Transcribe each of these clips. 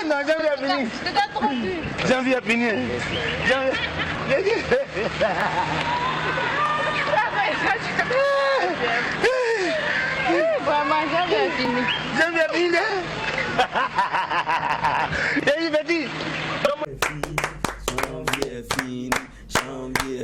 Non, janvier a fini. Janvier a fini. Vraiment, janvier a fini. Janvier a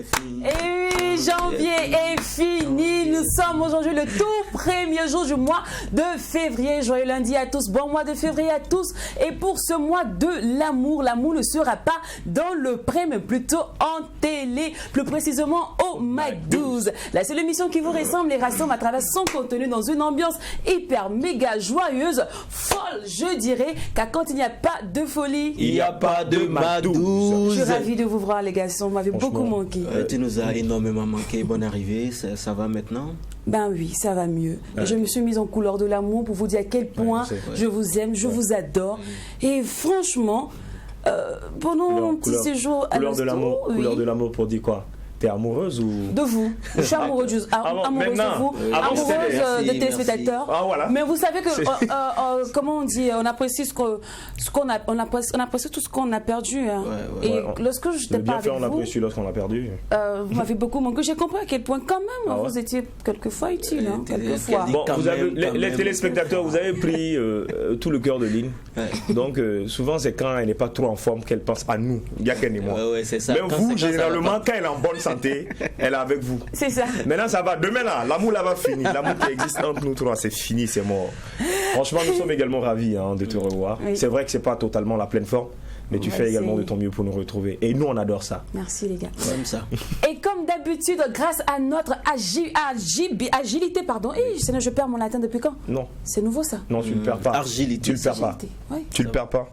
fini. Et oui, janvier est fini. Nous sommes aujourd'hui le tout premier jour du mois de février. Joyeux lundi à tous. Bon mois de février à tous. Et pour ce mois de l'amour, l'amour ne sera pas dans le pré, mais plutôt en télé. Plus précisément au Mac 12. La seule émission qui vous ressemble et rassemble à travers son contenu dans une ambiance hyper méga joyeuse, folle, je dirais, car quand il n'y a pas de folie, il n'y a pas de Mac 12. Je suis ravie de vous voir, les garçons. Vous m'avez beaucoup manqué. Tu nous as énormément manqué. Bonne arrivée. Ça va maintenant? Ben oui, ça va mieux. Je me suis mise en couleur de l'amour pour vous dire à quel point je vous aime, je vous adore. Et franchement, pendant mon petit séjour à couleur de l'amour, couleur de l'amour pour dire quoi? T'es amoureuse ou... De vous. Je suis amoureuse, amoureuse de vous, amoureuse des téléspectateurs. Ah, voilà. Mais vous savez que, comment on dit, on apprécie on apprécie tout ce qu'on a perdu. Hein. Et lorsque je n'étais pas avec vous... on apprécie lorsqu'on a perdu. Vous m'avez beaucoup manqué. J'ai compris à quel point quand même vous étiez quelquefois utile. Hein, quelquefois. Bon, les téléspectateurs, vous avez pris tout le cœur de Lynn. Donc souvent c'est quand elle n'est pas trop en forme qu'elle pense à nous. Il y a qu'elle et moi. C'est ça. Mais vous, généralement, quand elle est en bonne santé, elle est avec vous. C'est ça. Maintenant ça va. Demain là, l'amour là va finir. L'amour qui existe entre nous trois, c'est fini, c'est mort. Franchement, nous sommes également ravis de te revoir. Oui. C'est vrai que c'est pas totalement la pleine forme, mais tu fais également de ton mieux pour nous retrouver. Et nous, on adore ça. Merci les gars. Comme ça. Et comme d'habitude, grâce à notre agilité, pardon. Je perds mon latin depuis quand? Non. C'est nouveau ça? Non, tu ne le perds pas. Agilité. Tu le perds pas. Oui. Tu le perds pas.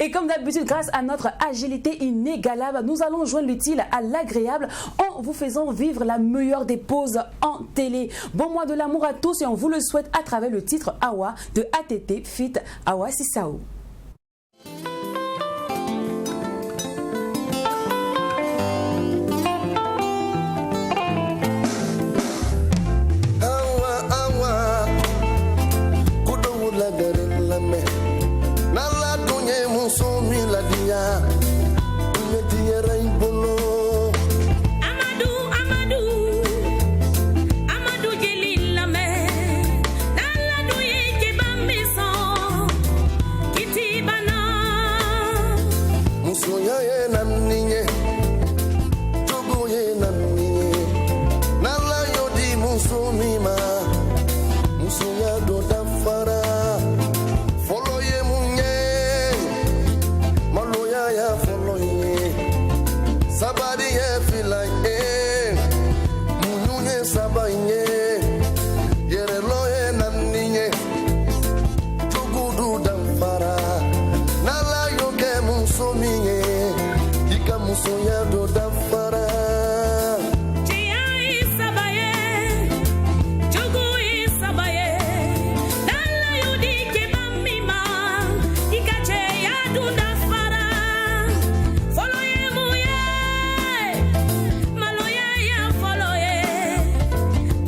Et comme d'habitude, grâce à notre agilité inégalable, nous allons joindre l'utile à l'agréable en vous faisant vivre la meilleure des pauses en télé. Bon mois de l'amour à tous et on vous le souhaite à travers le titre Awa de ATT Fit Awa Sisao.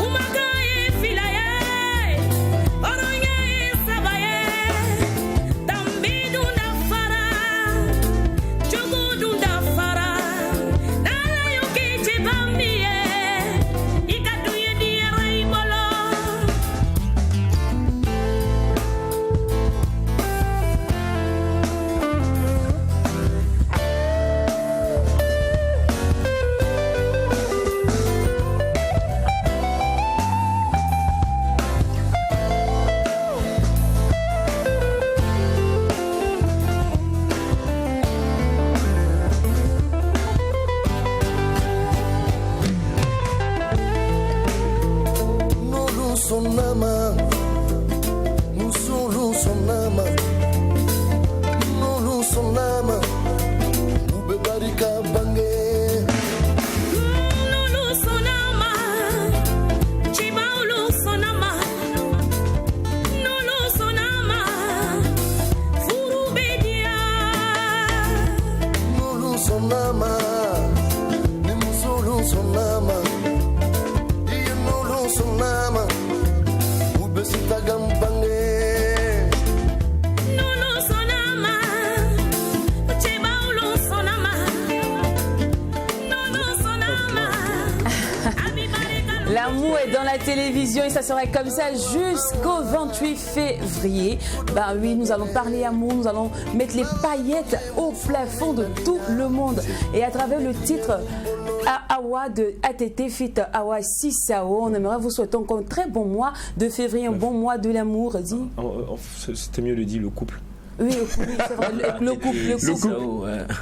Uma sonama, musulu sonama, nulu sonama, ubebarika bange. Sonama, ni musulu sonama, iye nulu sonama, ubesita gampange. Nulu sonama, ucheba ulu sonama, nulu sonama. L'amour est dans la télévision et ça sera comme ça jusqu'au 28 février. Ben oui, nous allons parler amour, nous allons mettre les paillettes au plafond de tout le monde. Et à travers le titre Awa de ATT Fit Awa Sisao, on aimerait vous souhaiter encore un très bon mois de février, un bon mois de l'amour. C'était mieux de dire le couple. Oui, c'est vrai, le couple.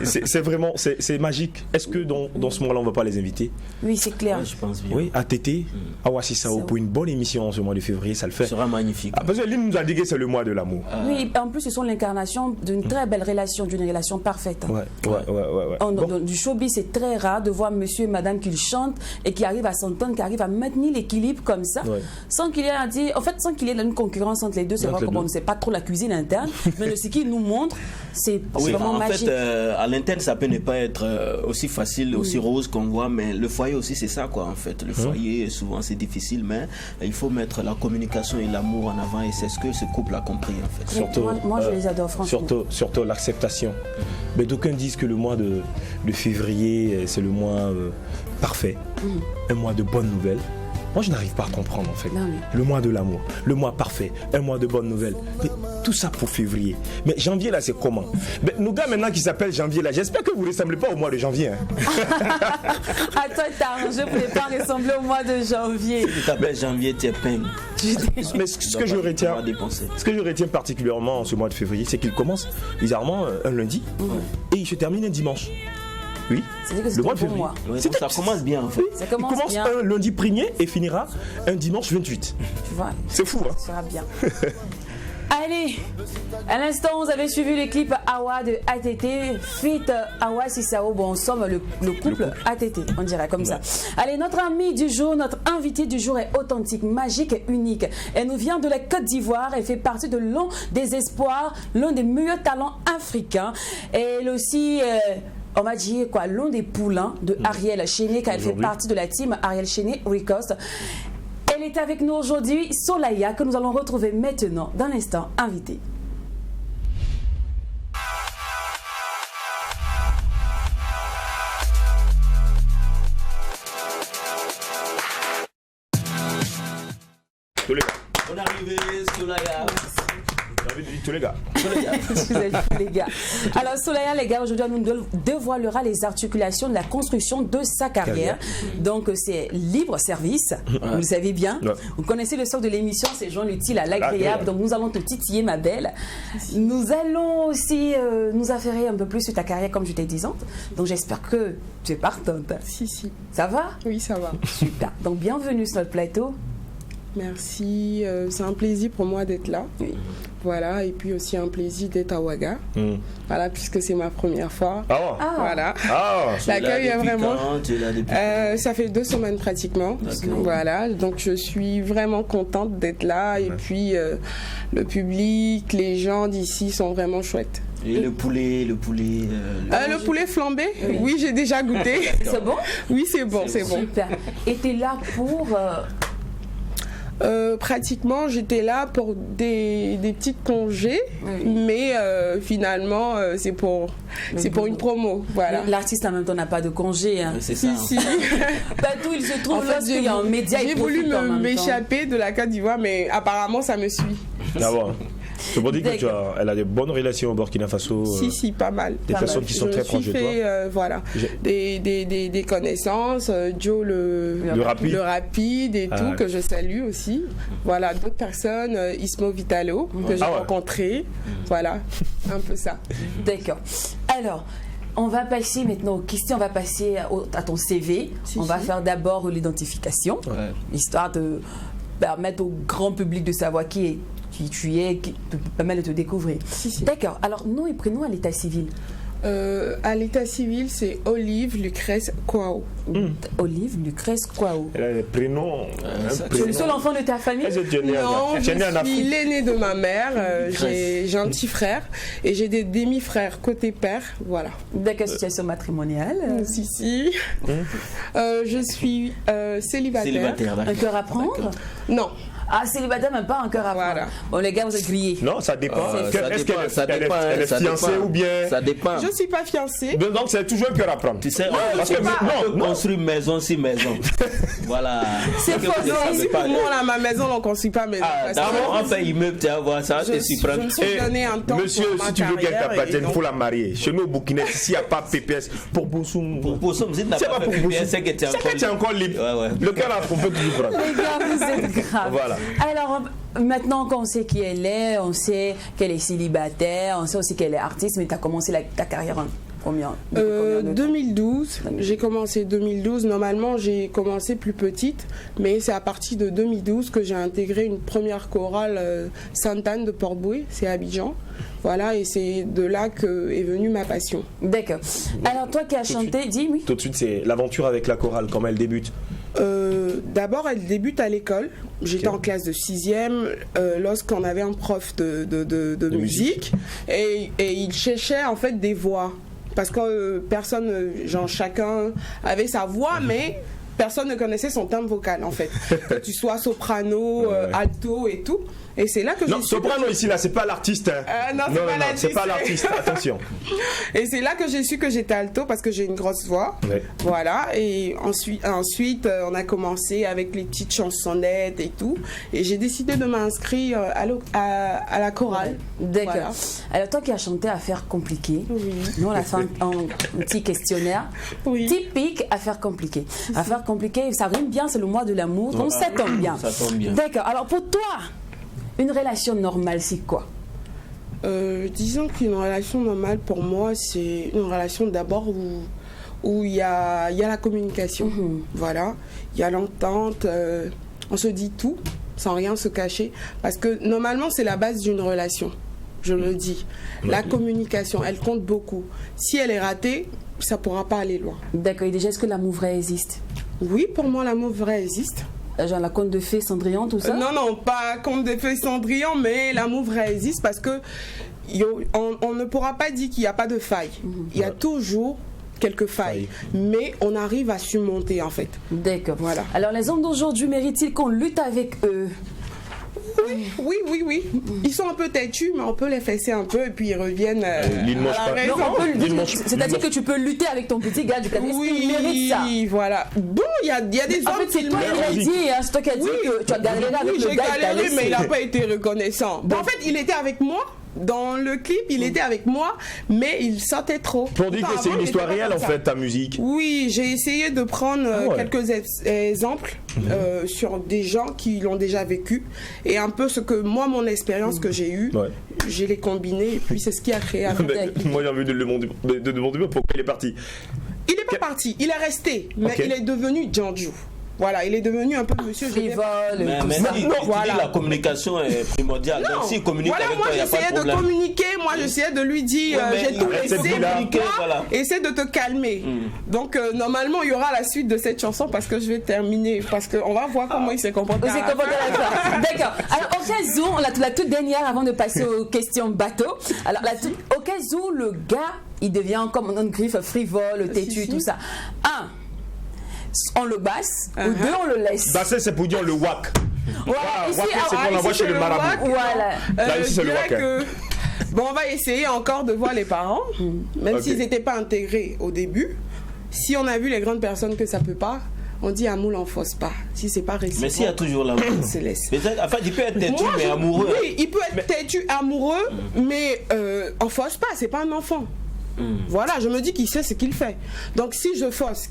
C'est vraiment, c'est magique. Est-ce que dans ce mois-là, on ne va pas les inviter? Oui, c'est clair. Ouais, je pense bien. Oui, ATT, Awa Sisao, pour une bonne émission en ce mois de février, ça le fait. Ce sera magnifique. Ah, parce que l'île nous a dit que c'est le mois de l'amour. Oui, en plus, ce sont l'incarnation d'une très belle relation, d'une relation parfaite. Ouais. Du showbiz, c'est très rare de voir monsieur et madame qui chantent et qui arrivent à s'entendre, qui arrivent à maintenir l'équilibre comme ça, sans qu'il y ait une concurrence entre les deux. C'est vrai qu'on ne sait pas trop la cuisine interne, mais ce qu'ils nous montrent, c'est vraiment magique. En fait, à l'interne, ça peut ne pas être aussi facile, aussi rose qu'on voit, mais le foyer aussi, c'est ça, quoi, en fait. Le foyer, souvent, c'est difficile, mais il faut mettre la communication et l'amour en avant, et c'est ce que ce couple a compris, en fait. Surtout, moi, je les adore, franchement. Surtout l'acceptation. Mais d'aucuns disent que le mois de février, c'est le mois parfait, un mois de bonnes nouvelles. Moi, je n'arrive pas à comprendre, en fait. Non, le mois de l'amour, le mois parfait, un mois de bonnes nouvelles. Mais tout ça pour février. Mais janvier, là, c'est comment? Mais nos gars, maintenant, qui s'appellent janvier, là, j'espère que vous ne ressemblez pas au mois de janvier. Hein. À toi, t'as arrangé pour ne pas ressembler au mois de janvier. Tu t'appelles janvier, tu es peine. Mais ce que je retiens particulièrement en ce mois de février, c'est qu'il commence bizarrement un lundi et il se termine un dimanche. Oui, le mois de février. Ouais, ça commence bien en fait. Ça commence il commence bien. Un lundi 1er et finira un dimanche 28. Tu vois, c'est fou, hein? Ça sera bien. Allez, à l'instant, vous avez suivi le clip Awa de ATT, Fit Awa Sisao. Bon, on somme le couple ATT, on dirait comme ça. Allez, notre ami du jour, notre invité du jour est authentique, magique et unique. Elle nous vient de la Côte d'Ivoire et fait partie de l'un des espoirs, l'un des meilleurs talents africains. Et elle aussi... on va dire quoi, l'un des poulains de Ariel Chéné, car elle fait partie de la team Ariel Chéné Records. Elle est avec nous aujourd'hui, Solaya, que nous allons retrouver maintenant dans l'instant invité. Bonne arrivée, Solaya. Tous les gars. Les gars. Alors Solaya, les gars, aujourd'hui, on nous dévoilera les articulations de la construction de sa carrière. Donc c'est libre service, vous le savez bien. Vous connaissez le sort de l'émission, c'est joindre l'utile à l'agréable. Donc nous allons te titiller, ma belle. Nous allons aussi nous affairer un peu plus sur ta carrière, comme je t'ai dit. Donc j'espère que tu es partante. Si. Ça va? Oui, ça va. Super. Donc bienvenue sur notre plateau. Merci, c'est un plaisir pour moi d'être là. Oui. Voilà, et puis aussi un plaisir d'être à Ouaga. Voilà, puisque c'est ma première fois. Voilà. L'accueil est vraiment. Ça fait 2 semaines pratiquement. Voilà, donc je suis vraiment contente d'être là. Et puis le public, les gens d'ici sont vraiment chouettes. Et le poulet, le poulet flambé, oui, j'ai déjà goûté. C'est bon? Oui, c'est bon, c'est bon. Super. Et tu es là pour pratiquement, j'étais là pour des petits congés, mais finalement, c'est pour une promo. Voilà. L'artiste en même temps n'a pas de congé. Hein. C'est ça. Si. Partout il se trouve, lorsqu'il y a un média, j'ai voulu m'échapper de la Côte d'Ivoire, mais apparemment, ça me suit. D'abord. C'est pour dire qu'elle a des bonnes relations au Burkina Faso. Si, pas mal. Des personnes qui sont très proches de toi. Voilà. Des connaissances, Joe le rapide et tout, que je salue aussi. Voilà, d'autres personnes, Ismo Vitalo, que j'ai rencontré. Voilà, un peu ça. D'accord. Alors, on va passer maintenant aux questions, on va passer à ton CV. On va faire d'abord l'identification, histoire de permettre au grand public de savoir qui tu es, qui te permet de te découvrir. Si. D'accord. Alors, nom et prénom à l'état civil. À l'état civil, c'est Olive Lucrèce Kwao. Olive Lucrèce Kwao. Elle a le prénom. Tu es le seul enfant de ta famille? Non, je suis l'aîné de ma mère. J'ai un petit frère et j'ai des demi-frères côté père. Voilà. D'accord, situation matrimoniale. Si. Je suis célibataire. Un cœur à prendre? Non. Ah, célibataire, même pas un cœur à prendre. Voilà. Bon, les gars, vous êtes grillés. Non, ça dépend. Est-ce qu'elle elle est fiancée ou bien... Ça dépend. Je suis pas fiancée. Donc c'est toujours un cœur à prendre. Tu sais, parce que on peut construire maison si maison. Voilà. C'est faux. Si pour moi, là, ma maison, on ne construit pas maison. D'abord, on fait immeuble, tu vas voir ça, te surprendre. Je me suis donné un temps. Monsieur, si tu veux qu'elle t'appartienne, il faut la marier. Chez nous, au Burkina, s'il n'y a pas PPS, pour Boussoum. Pour Boussoum, si tu n'as pas PPS, c'est que tu es encore libre. Le cœur à on peut toujours prendre. Les gars, vous êtes graves. Voilà. Alors, maintenant qu'on sait qui elle est, on sait qu'elle est célibataire, on sait aussi qu'elle est artiste, mais tu as commencé ta carrière en combien de 2012. J'ai commencé 2012. Normalement, j'ai commencé plus petite, mais c'est à partir de 2012 que j'ai intégré une première chorale Sainte-Anne de Port-Bouët, c'est à Abidjan. Voilà, et c'est de là que est venue ma passion. D'accord. Alors, toi qui as chanté, dis oui. Tout de suite, c'est l'aventure avec la chorale, comment elle débute. D'abord, elle débute à l'école. J'étais en classe de 6e lorsqu'on avait un prof de musique et il cherchait en fait des voix. Parce que chacun avait sa voix, mais personne ne connaissait son timbre vocal en fait. Que tu sois soprano, alto et tout. Et c'est là que non, soprano ici, là, c'est pas l'artiste. Hein. Non, c'est pas l'artiste, attention. Et c'est là que j'ai su que j'étais alto parce que j'ai une grosse voix. Ouais. Voilà. Et ensuite, on a commencé avec les petites chansonnettes et tout. Et j'ai décidé de m'inscrire à la chorale. D'accord. Voilà. Alors, toi qui as chanté Affaires compliquées, nous, on a fait un petit questionnaire typique Affaires compliquées. Affaires compliquées, ça rime bien, c'est le mois de l'amour, donc ça tombe bien. Ça tombe bien. D'accord. Alors, pour toi, une relation normale, c'est quoi? Disons qu'une relation normale, pour moi, c'est une relation d'abord où il y a la communication. Voilà. Il y a l'entente. On se dit tout sans rien se cacher. Parce que normalement, c'est la base d'une relation. Je le dis. La communication, elle compte beaucoup. Si elle est ratée, ça ne pourra pas aller loin. D'accord. Et déjà, est-ce que l'amour vrai existe? Oui, pour moi, l'amour vrai existe. Genre la conte de fées Cendrillon, tout ça? Non, pas conte de fées Cendrillon, mais l'amour vrai existe parce que on ne pourra pas dire qu'il n'y a pas de faille. Il y a toujours quelques failles, mais on arrive à surmonter en fait. D'accord. Voilà. Alors les hommes d'aujourd'hui méritent-ils qu'on lutte avec eux? Oui. Ils sont un peu têtus, mais on peut les fesser un peu et puis ils reviennent à la raison. C'est-à-dire que tu peux lutter avec ton petit gars du cabinet. Oui, il mérite ça. Voilà. Bon, il y a des hommes. En fait, c'est toi qui l'as dit. C'est toi qui as dit que tu as galéré avec le gars. Oui, j'ai galéré, mais il n'a pas été reconnaissant. En fait, il était avec moi. Dans le clip, il était avec moi, mais il sortait trop. Pour dire que c'est une histoire réelle en fait, ta musique. Oui, j'ai essayé de prendre quelques exemples sur des gens qui l'ont déjà vécu et un peu ce que moi, mon expérience que j'ai eue, j'ai les combinés et puis c'est ce qui a créé. Moi, j'ai envie de demander pourquoi il est parti. Il n'est pas parti, il est resté, mais il est devenu Djandjou. Voilà, il est devenu un peu monsieur frivole. Mais la communication est primordiale. Donc s'il communique avec toi, il n'y a pas de problème. Moi, j'essayais de communiquer, moi, j'essayais de lui dire, j'ai tout laissé pour toi, essaie de te calmer. Donc, normalement, il y aura la suite de cette chanson parce que je vais terminer, parce qu'on va voir comment il s'est comporté. D'accord. Alors, au cas où, la toute dernière, avant de passer aux questions bateau, alors, au cas où le gars, il devient comme un griffe frivole, têtu, tout ça. On le basse, ou deux, on le laisse. Basser, c'est pour dire le wak. Voilà, ici, c'est qu'on l'envoie chez le marabout. Voilà. Là, ici, c'est le wak. Bon, on va essayer encore de voir les parents, même s'ils n'étaient pas intégrés au début. Si on a vu les grandes personnes que ça peut pas, on dit un moule en fausse pas. Si c'est pas réciproque. Mais s'il y a toujours l'amour, se laisse. Enfin, il peut être têtu, mais amoureux. Oui, il peut être têtu, amoureux, mais en fausse pas, c'est pas un enfant. Voilà, je me dis qu'il sait ce qu'il fait. Donc si je force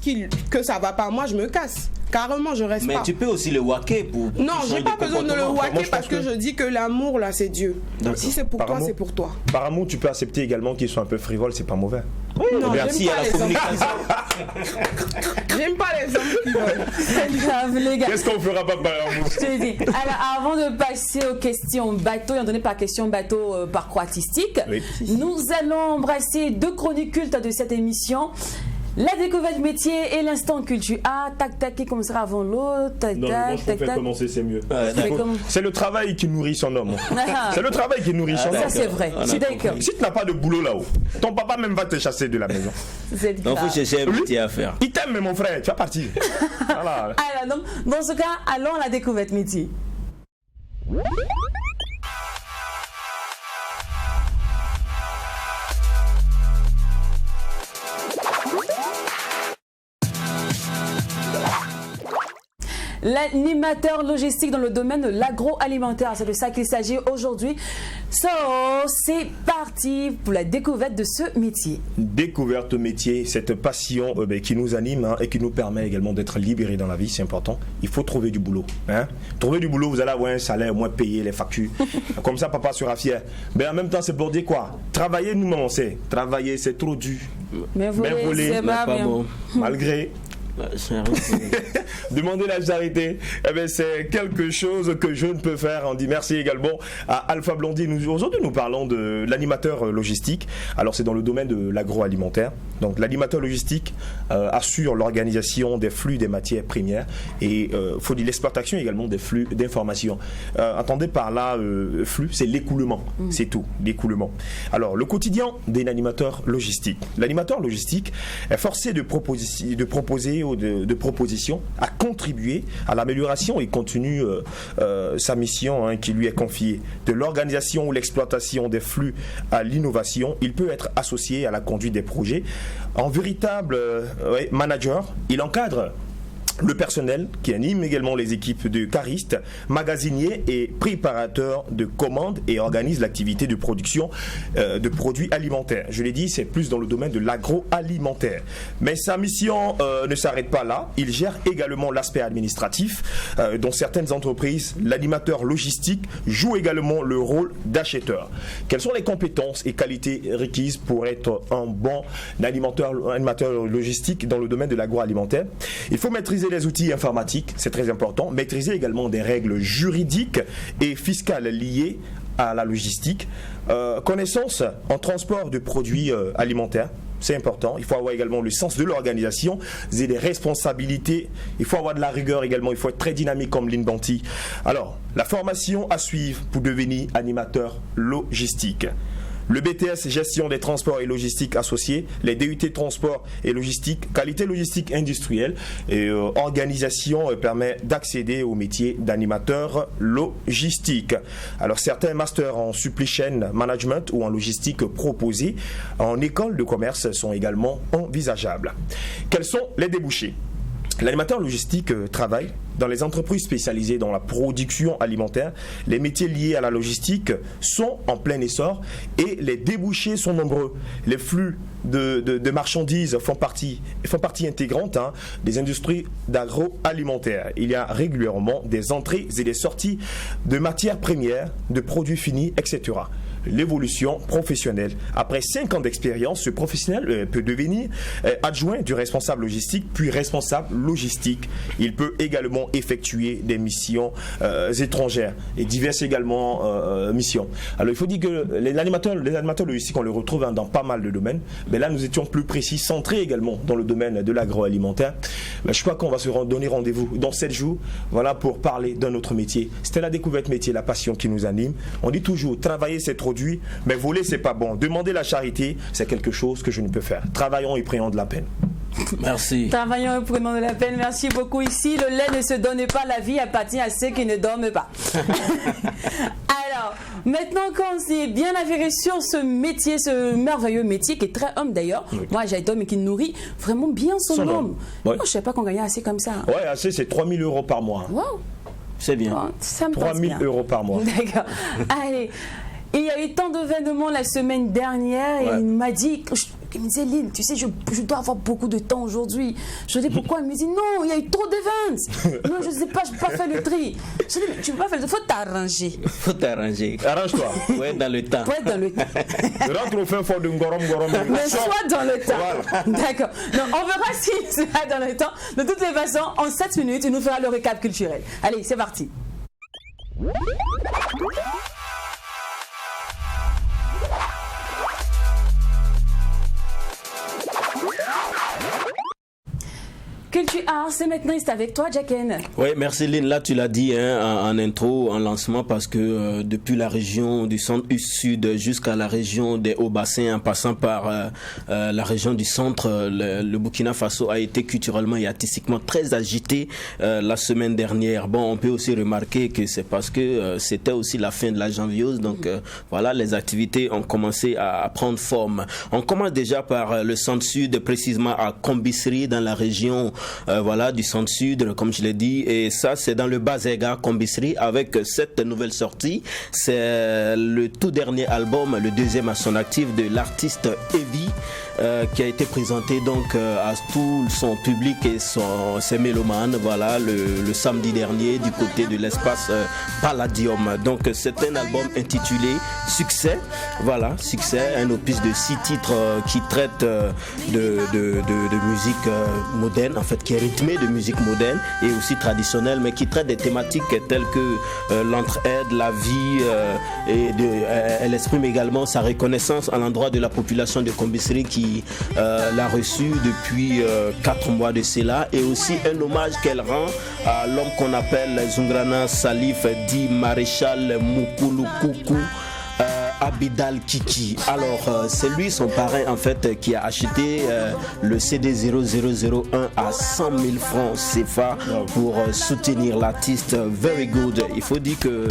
que ça va pas, moi je me casse. Carrément, je reste pas. Mais tu peux aussi le wacker pour. Non, j'ai pas besoin de le wacker parce que je dis que l'amour là, c'est Dieu. Si c'est pour toi, c'est pour toi. Par amour, tu peux accepter également qu'ils soient un peu frivoles, c'est pas mauvais. Non, j'aime pas les hommes. J'aime pas les hommes frivoles. C'est grave, les gars. Qu'est-ce qu'on fera pas par amour? Je te dis. Alors, avant de passer aux questions bateau, et en donné par question bateau parcours artistique, nous allons embrasser 2 chroniques cultes de cette émission. La découverte métier et l'instant culture. Ah, tac, tac, qui commencera avant l'autre. Tac, non, tac, moi, je préfère commencer, c'est mieux. C'est le travail qui nourrit son homme. C'est le travail qui nourrit son homme. Ça, c'est vrai. Je suis d'accord. Si tu n'as pas de boulot là-haut, ton papa même va te chasser de la maison. C'est grave. Donc, il faut chercher un métier à faire. Il t'aime, mon frère, tu vas partir. Voilà. Alors, donc, dans ce cas, allons à la découverte métier. L'animateur logistique dans le domaine de l'agroalimentaire. C'est de ça qu'il s'agit aujourd'hui. So, c'est parti pour la découverte de ce métier. Découverte métier, cette passion qui nous anime et qui nous permet également d'être libérés dans la vie, c'est important. Il faut trouver du boulot. Trouver du boulot, vous allez avoir un salaire, au moins payer les factures. Comme ça, papa sera fier. Mais en même temps, c'est pour dire quoi? Travailler, nous, on sait. Travailler, c'est trop dur. Mais voler, c'est pas bon. Malgré... Demander la charité, c'est quelque chose que je ne peux faire. On dit merci également à Alpha Blondie. Aujourd'hui, nous parlons de l'animateur logistique. Alors, c'est dans le domaine de l'agroalimentaire. Donc, l'animateur logistique assure l'organisation des flux des matières premières et faut dire l'exploitation également des flux d'informations. Entendez par là, flux, c'est l'écoulement. C'est tout, l'écoulement. Alors, le quotidien d'un animateur logistique. L'animateur logistique est forcé de proposer de propositions à contribuer à l'amélioration et continue sa mission qui lui est confiée. De l'organisation ou l'exploitation des flux à l'innovation, il peut être associé à la conduite des projets. En véritable manager, il encadre le personnel qui anime également les équipes de caristes, magasiniers et préparateurs de commandes et organise l'activité de production de produits alimentaires. Je l'ai dit, c'est plus dans le domaine de l'agroalimentaire. Mais sa mission ne s'arrête pas là. Il gère également l'aspect administratif. Dans certaines entreprises, l'animateur logistique joue également le rôle d'acheteur. Quelles sont les compétences et qualités requises pour être un bon animateur logistique dans le domaine de l'agroalimentaire? Il faut maîtriser les outils informatiques, c'est très important. Maîtriser également des règles juridiques et fiscales liées à la logistique. Connaissance en transport de produits alimentaires. C'est important. Il faut avoir également le sens de l'organisation et des responsabilités. Il faut avoir de la rigueur également. Il faut être très dynamique comme Lynn Banti. Alors, la formation à suivre pour devenir animateur logistique. Le BTS gestion des transports et logistique associés, les DUT transport et logistique, qualité logistique industrielle et organisation permet d'accéder au métier d'animateur logistique. Alors certains masters en supply chain management ou en logistique proposés en école de commerce sont également envisageables. Quels sont les débouchés? L'animateur logistique travaille dans les entreprises spécialisées dans la production alimentaire. Les métiers liés à la logistique sont en plein essor et les débouchés sont nombreux. Les flux de marchandises font partie intégrante des industries d'agroalimentaire. Il y a régulièrement des entrées et des sorties de matières premières, de produits finis, etc. L'évolution professionnelle. Après 5 ans d'expérience, ce professionnel peut devenir adjoint du responsable logistique, puis responsable logistique. Il peut également effectuer des missions étrangères et diverses également missions. Alors il faut dire que les animateurs logistiques, on les retrouve dans pas mal de domaines. Mais là, nous étions plus précis, centrés également dans le domaine de l'agroalimentaire. Je crois qu'on va se donner rendez-vous dans 7 jours, voilà, pour parler d'un autre métier. C'était la découverte métier, la passion qui nous anime. On dit toujours, travailler c'est trop dur, mais voler c'est pas bon. Demander la charité, c'est quelque chose que je ne peux faire. Travaillons et prenons de la peine. Merci. Travaillons et prenons de la peine. Merci beaucoup. Ici, le lait ne se donne pas, la vie appartient à ceux qui ne dorment pas. Alors, maintenant qu'on s'est bien avéré sur ce métier, ce merveilleux métier qui est très homme d'ailleurs, moi j'adore, mais qui nourrit vraiment bien son homme. Ouais. Moi, je ne sais pas qu'on gagnait assez comme ça. Ouais, assez, c'est 3 000 € par mois. Wow. C'est bien. Ça me 3 000 € par mois. D'accord. Allez. Il y a eu tant d'événements la semaine dernière et il m'a dit, Il me disait, Lynn, tu sais, je dois avoir beaucoup de temps aujourd'hui. Je lui dis, pourquoi? Il me dit, non, il y a eu trop d'events. Non, je ne sais pas, je ne peux pas faire le tri. Je lui dis, mais tu ne peux pas faire le tri, il faut t'arranger. Faut t'arranger. Arrange-toi. Faut être dans le temps. Faut être dans le temps. Rentre au fin fond de Ngorom. Mais soit dans le temps. Voilà. D'accord. Donc, on verra s'il sera dans le temps. De toutes les façons, en 7 minutes, il nous fera le récap culturel. Allez, c'est parti. Culture Art, c'est maintenant, c'est avec toi, Jacken. Oui, merci Lynn. Là, tu l'as dit en intro, en lancement, parce que depuis la région du centre-sud jusqu'à la région des Hauts-Bassins, en passant par la région du centre, le Burkina Faso a été culturellement et artistiquement très agité la semaine dernière. Bon, on peut aussi remarquer que c'est parce que c'était aussi la fin de la janviose, donc voilà, les activités ont commencé à prendre forme. On commence déjà par le centre-sud, précisément à Kombisri, dans la région voilà, du centre-sud, comme je l'ai dit, et ça c'est dans le Bazega Kombisri avec cette nouvelle sortie. C'est le tout dernier album, le deuxième à son actif de l'artiste Evie, qui a été présenté donc à tout son public et ses mélomanes, voilà, le samedi dernier du côté de l'espace Palladium. Donc c'est un album intitulé Succès, voilà, Succès, un opus de 6 titres qui traite de musique moderne, en fait, qui est rythmé de musique moderne et aussi traditionnelle, mais qui traite des thématiques telles que l'entraide, la vie, elle exprime également sa reconnaissance à l'endroit de la population de Kombisri qui l'a reçue depuis 4 mois de cela, et aussi un hommage qu'elle rend à l'homme qu'on appelle Zungrana Salif dit Maréchal Mukulu Koukou Abidal Kiki. Alors c'est lui, son parrain en fait, qui a acheté le CD 0001 à 100 000 francs CFA pour soutenir l'artiste. Very good. Il faut dire que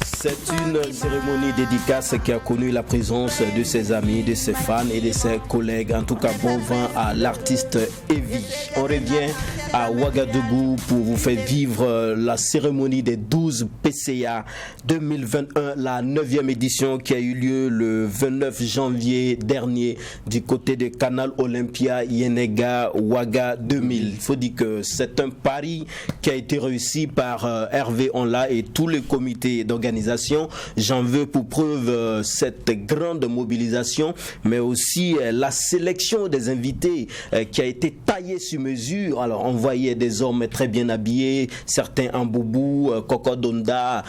c'est une cérémonie dédicace qui a connu la présence de ses amis, de ses fans et de ses collègues. En tout cas, bon vent à l'artiste Evie. On revient à Ouagadougou pour vous faire vivre la cérémonie des 12 PCA 2021, la 9e édition qui a eu lieu le 29 janvier dernier du côté de Canal Olympia Yenega Ouaga 2000. Il faut dire que c'est un pari qui a été réussi par Hervé Onla et tout le comité d'organisation. J'en veux pour preuve cette grande mobilisation, mais aussi la sélection des invités qui a été taillée sur mesure. Alors on voyait des hommes très bien habillés, certains en boubou, Kokodonda,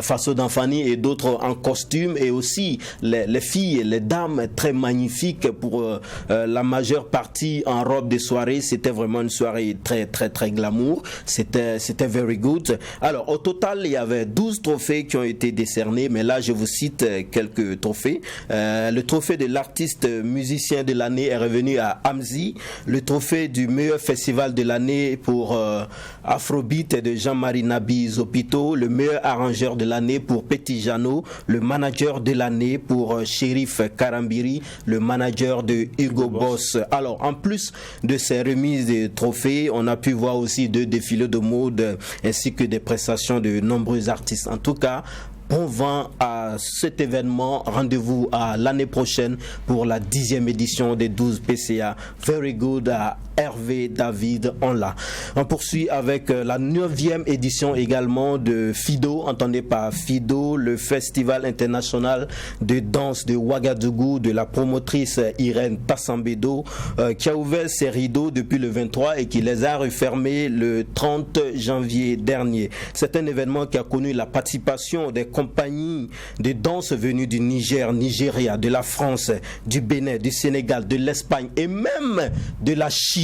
Faso d'Anfani et d'autres en costume, et aussi les filles, les dames très magnifiques, pour la majeure partie en robe de soirée. C'était vraiment une soirée très très très glamour. C'était very good. Alors au total il y avait 12 trophées qui ont été décernés, mais là je vous cite quelques trophées. Le trophée de l'artiste musicien de l'année est revenu à Amzi. Le trophée du meilleur festival de l'année pour Afrobeat de Jean-Marie Nabi Zopito. Le meilleur arrangeur de l'année pour Petit Jano. Le manager de l'année pour Shérif Karambiri. Le manager de Hugo Boss. Alors en plus de ces remises de trophées, on a pu voir aussi 2 défilés de mode ainsi que des prestations de nombreux artistes. En tout cas, bon vent à cet événement. Rendez-vous à l'année prochaine pour la 10e édition des 12 PCA. Very good à Hervé David Onla. On poursuit avec la 9e édition également de FIDO. Entendez par FIDO, le Festival international de danse de Ouagadougou de la promotrice Irène Tassambedo, qui a ouvert ses rideaux depuis le 23 et qui les a refermés le 30 janvier dernier. C'est un événement qui a connu la participation des compagnies de danse venues du Niger, Nigeria, de la France, du Bénin, du Sénégal, de l'Espagne et même de la Chine.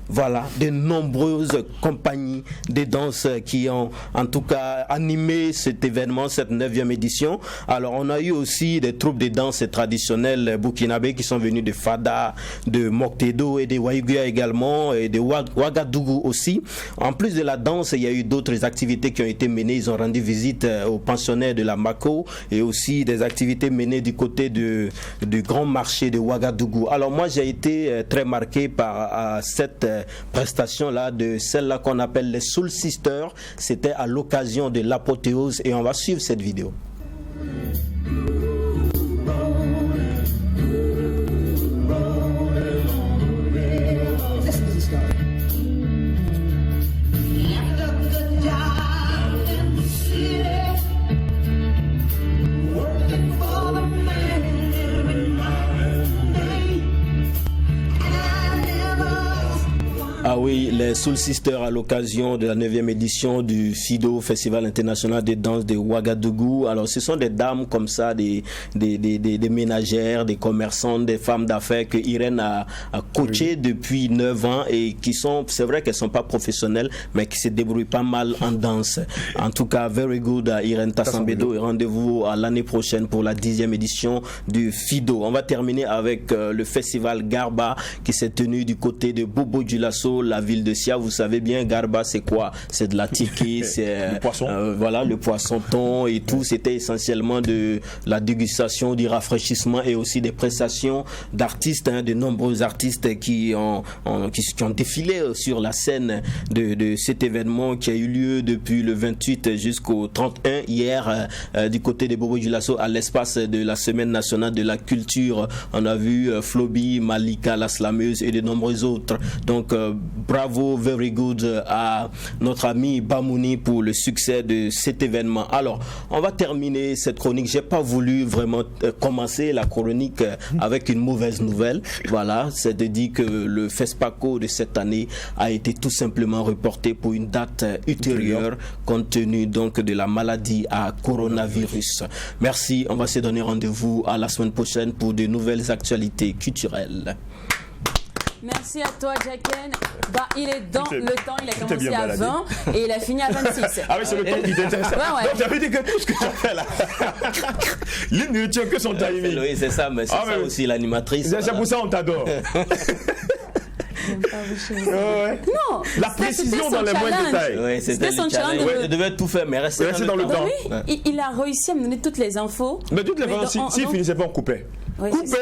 Voilà, de nombreuses compagnies de danse qui ont en tout cas animé cet événement, cette 9e édition. Alors on a eu aussi des troupes de danse traditionnelles burkinabés qui sont venus de Fada, de Moktedo et de Waïguya également, et de Ouagadougou aussi. En plus de la danse, il y a eu d'autres activités qui ont été menées. Ils ont rendu visite aux pensionnaires de la Mako et aussi des activités menées du côté du grand marché de Ouagadougou. Alors moi j'ai été très marqué par cette prestation-là, de celle-là qu'on appelle les Soul Sisters. C'était à l'occasion de l'apothéose et on va suivre cette vidéo. Oui, les Soul Sisters à l'occasion de la 9e édition du FIDO, Festival international des danses de Ouagadougou. Alors ce sont des dames comme ça, des ménagères, des commerçantes, des femmes d'affaires que Irène a coachées depuis 9 ans et qui sont, c'est vrai qu'elles ne sont pas professionnelles, mais qui se débrouillent pas mal en danse. En tout cas, very good à Irène Tassambedo et rendez-vous à l'année prochaine pour la 10e édition du FIDO. On va terminer avec le festival Garba qui s'est tenu du côté de Bobo Dioulasso, la ville de Sia. Vous savez bien, Garba c'est quoi? C'est de la tiki, c'est le poisson. Voilà, le poisson thon et tout. C'était essentiellement de la dégustation, du rafraîchissement et aussi des prestations d'artistes, de nombreux artistes qui ont défilé sur la scène de cet événement qui a eu lieu depuis le 28 jusqu'au 31 hier du côté de Bobo Dioulasso à l'espace de la Semaine nationale de la culture. On a vu Floby, Malika, la slameuse et de nombreux autres. Donc bravo, very good à notre ami Bamouni pour le succès de cet événement. Alors, on va terminer cette chronique. J'ai pas voulu vraiment commencer la chronique avec une mauvaise nouvelle. Voilà, c'est de dire que le FESPACO de cette année a été tout simplement reporté pour une date ultérieure compte tenu donc de la maladie à coronavirus. Merci, on va se donner rendez-vous à la semaine prochaine pour de nouvelles actualités culturelles. Merci à toi, Jacken. Bah, il est dans le temps, il a commencé à 20 et il a fini à 26. Ah oui, c'est le temps qui t'intéresse. Ouais. Donc, j'avais dit que tout ce que tu as fait là, l'île ne retient que son timing. Oui, c'est ça, mais c'est ça aussi l'animatrice. C'est pour ça on t'adore. Non, la précision dans les moindres détails. Oui, c'était son challenge. Je devais tout faire, mais rester dans le temps. Oui, il a réussi à me donner toutes les infos. Mais toutes les infos, s'il finissait pas, on coupait. Oui, coupé.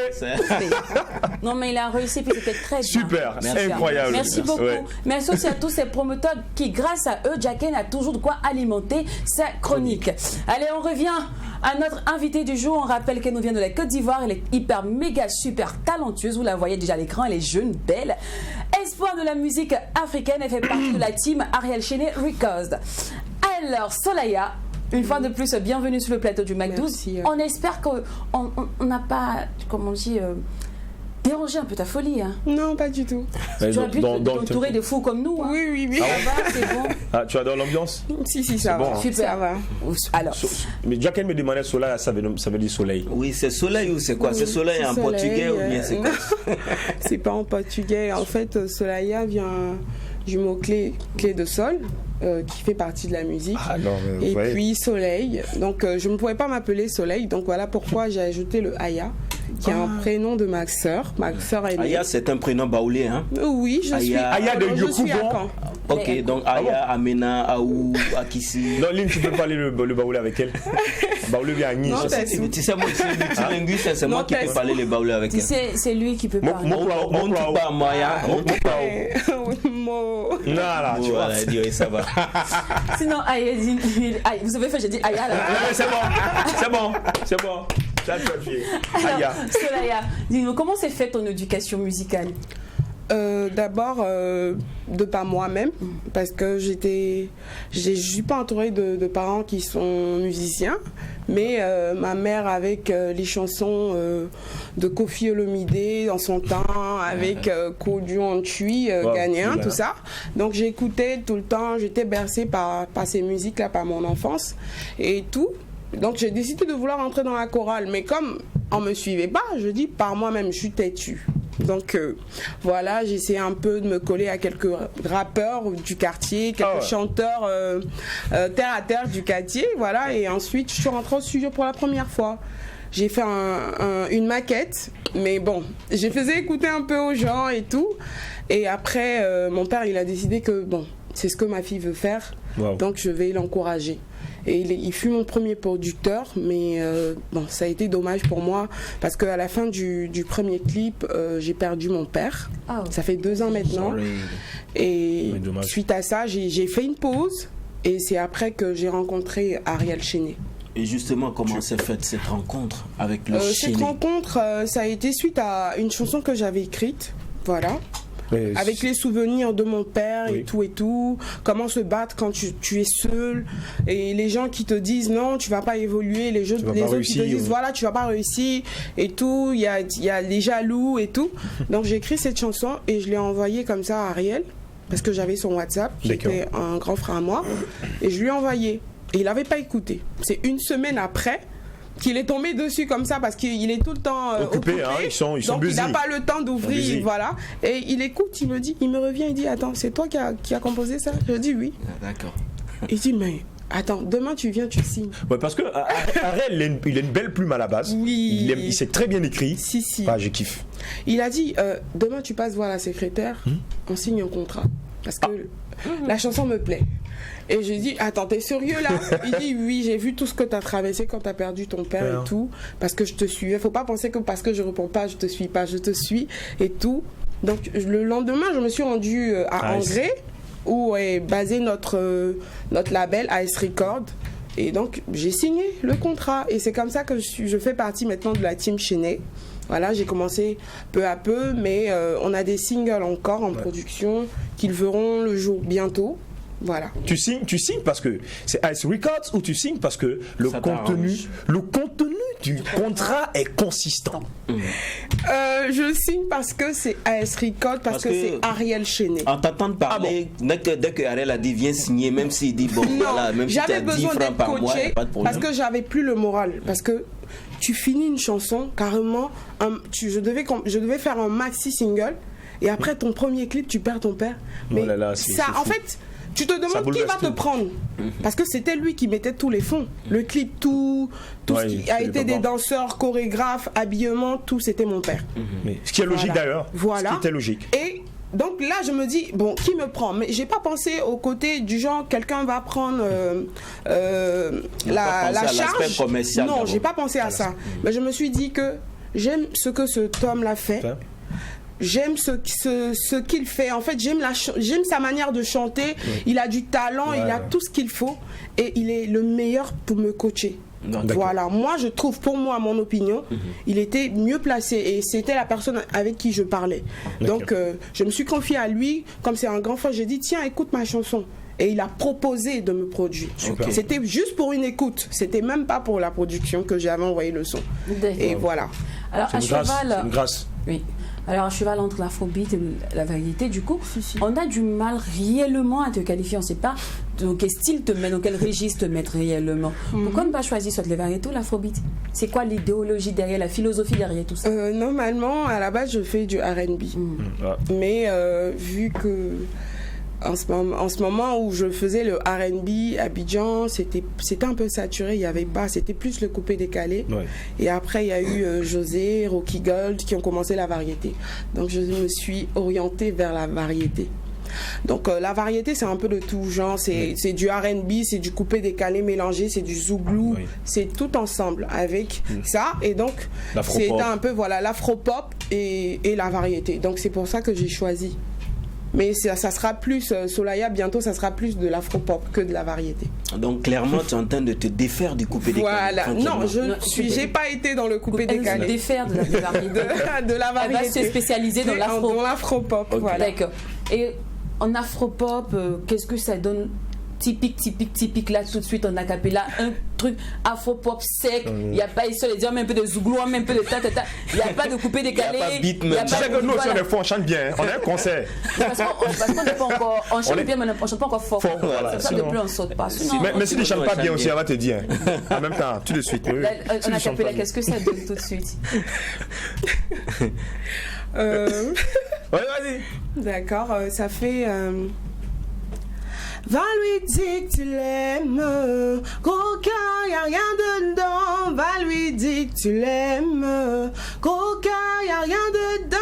Non, mais il a réussi, puis c'était très bien. Super, incroyable. Merci beaucoup. Merci aussi à tous ces promoteurs qui, grâce à eux, Jacken a toujours de quoi alimenter sa chronique. Allez, on revient à notre invitée du jour. On rappelle qu'elle nous vient de la Côte d'Ivoire. Elle est hyper, méga, super talentueuse. Vous la voyez déjà à l'écran. Elle est jeune, belle. Espoir de la musique africaine. Elle fait partie de la team Ariel Chené Records. Alors, Solaya, une fois de plus, bienvenue sur le plateau du Mac 12. Merci. On espère qu'on n'a pas, comment on dit, dérangé un peu ta folie. Hein. Non, pas du tout. Tu aurais pu t'entourer de fous comme nous. Hein. Oui. Ça va, c'est bon. Ah, tu adores l'ambiance? Si, ça va. Bon, hein. Super. Ça va. Alors. Mais Jacken me demandait soleil, ça veut dire soleil. Oui, c'est soleil ou c'est quoi? C'est soleil en portugais ou bien c'est quoi? C'est pas en portugais. En fait, solaya vient du mot clé de sol. Qui fait partie de la musique. Ah non, et puis Soleil. Donc je ne pouvais pas m'appeler Soleil. Donc voilà pourquoi j'ai ajouté le Aya, qui est un prénom de ma sœur. Ma sœur aînée. Aya, c'est un prénom baoulé, hein? Oui, je suis. Aya de Yokougon. Ok, donc Aya, Amena, Aou, Akissi. Non, Lynn, tu peux parler le baoulé avec elle. Baoulé vient à Nice. Tu sais, moi, je suis multilinguiste, c'est moi qui peux parler le baoulé avec elle. C'est lui qui peut parler. Montre pas Maya. Non, tu vois. Ça va. Sinon, vous avez fait, j'ai dit Aya là. C'est bon. Alors, Solaya, dis-nous, comment s'est faite ton éducation musicale? D'abord, de par moi-même, parce que je suis pas entourée de parents qui sont musiciens, mais ma mère avec les chansons de Kofi Olomide dans son temps, avec Kodu Antui, ghanéen, tout ça. Donc j'écoutais tout le temps, j'étais bercée par ces musiques-là, par mon enfance et tout. Donc j'ai décidé de vouloir entrer dans la chorale, mais comme on me suivait pas, je dis par moi-même, je suis têtue. Donc voilà, j'essayais un peu de me coller à quelques rappeurs du quartier, quelques chanteurs terre à terre du quartier, voilà. Et ensuite, je suis rentrée au studio pour la première fois. J'ai fait une maquette, mais bon, je faisais écouter un peu aux gens et tout. Et après, mon père, il a décidé que bon, c'est ce que ma fille veut faire, donc je vais l'encourager. Et il fut mon premier producteur, mais bon, ça a été dommage pour moi parce qu'à la fin du premier clip, j'ai perdu mon père. Ça fait 2 ans maintenant. Et suite à ça, j'ai fait une pause et c'est après que j'ai rencontré Ariel Chené. Et justement, comment s'est faite cette rencontre avec le Chené? Cette rencontre, ça a été suite à une chanson que j'avais écrite. Voilà. Avec les souvenirs de mon père et tout, comment se battre quand tu es seul, et les gens qui te disent non, tu vas pas évoluer, les autres qui te disent voilà, tu vas pas réussir et tout, il y a les jaloux et tout. Donc j'ai écrit cette chanson et je l'ai envoyée comme ça à Ariel. parce que j'avais son WhatsApp, qui était un grand frère à moi, et je lui ai envoyé. Et il n'avait pas écouté. C'est une semaine après qu'il est tombé dessus comme ça parce qu'il est tout le temps occupé. Hein, ils sont donc busy. Il n'a pas le temps d'ouvrir, voilà. Et il écoute, il me revient, il dit attends, c'est toi qui a composé ça? Je dis oui. Ah, d'accord. Il dit mais attends, demain tu viens, tu signes. Ouais, parce que Ariel, il a une belle plume à la base. Oui. Il sait très bien écrit. Si. Ah, je kiffe. Il a dit demain tu passes voir la secrétaire, on signe un contrat parce que la chanson me plaît. Et j'ai dit, attends, t'es sérieux là? Il dit, oui, j'ai vu tout ce que t'as traversé quand t'as perdu ton père et tout, parce que je te suivais. Faut pas penser que parce que je réponds pas, je te suis pas, je te suis et tout. Donc le lendemain, je me suis rendue à Angers, où est basé notre label AS Record. Et donc j'ai signé le contrat. Et c'est comme ça que je fais partie maintenant de la team Chenet. Voilà, j'ai commencé peu à peu, mais on a des singles encore en production qu'ils verront le jour bientôt. Voilà. Tu signes parce que c'est AS Records ou tu signes parce que le contenu du contrat est consistant? Je signe parce que c'est AS Records, parce que c'est Ariel Chenet. En t'entendant parler, dès que Ariel a dit viens signer, même s'il dit bon, voilà, même si tu as 10 francs par mois, pas de problème. Parce que j'avais plus le moral. Parce que tu finis une chanson, carrément, je devais faire un maxi single, et après ton premier clip, tu perds ton père. Mais ça, en fait. Tu te demandes qui va te prendre. Parce que c'était lui qui mettait tous les fonds. Le clip, tout ce qui a été des danseurs, chorégraphes, habillement, tout, c'était mon père. Mais ce qui est logique d'ailleurs. Voilà. Ce qui était logique. Et donc là, je me dis, bon, qui me prend? Mais j'ai pas pensé au côté du genre, quelqu'un va prendre la charge. Non, j'ai pas pensé à ça. Mais je me suis dit que j'aime ce que cet homme l'a fait. J'aime ce qu'il fait. En fait, j'aime sa manière de chanter. Il a du talent, il a tout ce qu'il faut. Et il est le meilleur pour me coacher. Voilà, moi je trouve, pour moi, mon opinion, il était mieux placé. Et c'était la personne avec qui je parlais. Donc, je me suis confiée à lui. Comme c'est un grand frère, j'ai dit, tiens, écoute ma chanson. Et il a proposé de me produire. C'était juste pour une écoute. C'était même pas pour la production que j'avais envoyé le son. Et voilà. Alors, à cheval... C'est une grâce. Oui. Alors, à cheval entre l'afrobeat et la variété, du coup, on a du mal réellement à te qualifier. On ne sait pas dans quel style te mettre, dans quel registre te mettre réellement. Pourquoi ne pas choisir soit les variétés ou l'afrobeat? C'est quoi l'idéologie derrière, la philosophie derrière tout ça? Normalement, à la base, je fais du R&B. Mais vu que... En ce moment où je faisais le R&B, Abidjan, c'était un peu saturé, il y avait pas, c'était plus le coupé décalé. Et après, il y a eu José, Rocky Gold qui ont commencé la variété. Donc, je me suis orientée vers la variété. Donc, la variété, c'est un peu de tout genre. C'est du R&B, c'est du coupé décalé mélangé, c'est du zouglou, c'est tout ensemble avec ça. Et donc, c'est un peu, voilà, l'afro-pop et la variété. Donc, c'est pour ça que j'ai choisi. Mais ça sera plus, Solaya, bientôt, ça sera plus de l'afro-pop que de la variété. Donc, clairement, tu es en train de te défaire du coupé décalé. Voilà. Non, j'ai pas été dans le coupé décalé. Elle se défaire de la variété. de la variété. Elle va se spécialiser dans l'afro-pop. Voilà. D'accord. Et en afro-pop, qu'est-ce que ça donne? Typique là tout de suite en acapella, un truc afro-pop sec, il n'y a pas ici les dire un peu de zouglou, un peu de il n'y a pas de coupé décalé, il n'y a pas de beat. Tu sais que nous aussi on chante bien, on a un concert. Parce qu'on n'est pas encore, on chante bien mais on ne chante pas encore fort. Voilà, ça depuis on saute pas. Mais si tu ne chantes pas bien aussi, on va te dire. En même temps, tout de suite. En acapella, qu'est-ce que ça donne tout de suite? Vas-y. D'accord, ça fait... Va lui dire que tu l'aimes, gros cœur, y'a rien dedans. Va lui dire que tu l'aimes, gros cœur, y'a rien dedans.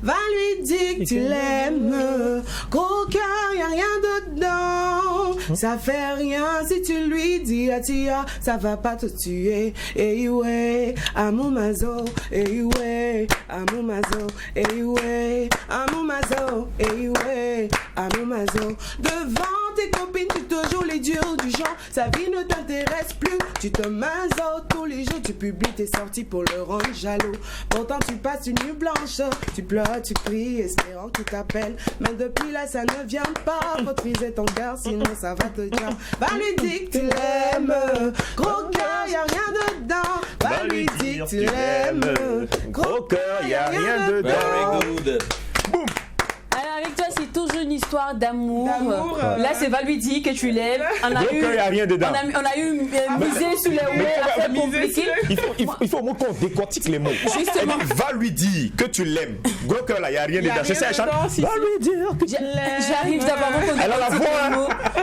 Va lui dire que tu l'aimes, gros cœur, y'a rien dedans. Ça fait rien si tu lui dis Atia, ça va pas te tuer. Et ouais, amour mazo, et ouais, amour mazo, et ouais, amour mazo, et ouais, amour mazo. Devant tes copines, tu te joues les durs du genre. Sa vie ne t'intéresse plus. Tu te masos tous les jours. Tu publies tes sorties pour le rendre jaloux. Pourtant, tu passes une nuit blanche. Tu pleures, tu cries, espérant qu'il t'appelle. Mais depuis là, ça ne vient pas. Faut friser ton cœur, sinon ça va te dire. Va lui dire que tu l'aimes. Gros cœur, y'a rien dedans. Va lui dire que tu l'aimes. Gros cœur, y'a rien dedans. Very good. Alors avec toi, c'est toujours une histoire d'amour. c'est va lui dire que tu l'aimes. Il n'y a rien dedans. On a eu misé sur les mots, affaire compliquée. Il faut au moins qu'on décortique les mots. Justement. Va lui dire que tu l'aimes. Gros cœur là, il n'y a rien dedans. C'est ça, va lui dire que tu l'aimes. J'arrive d'abord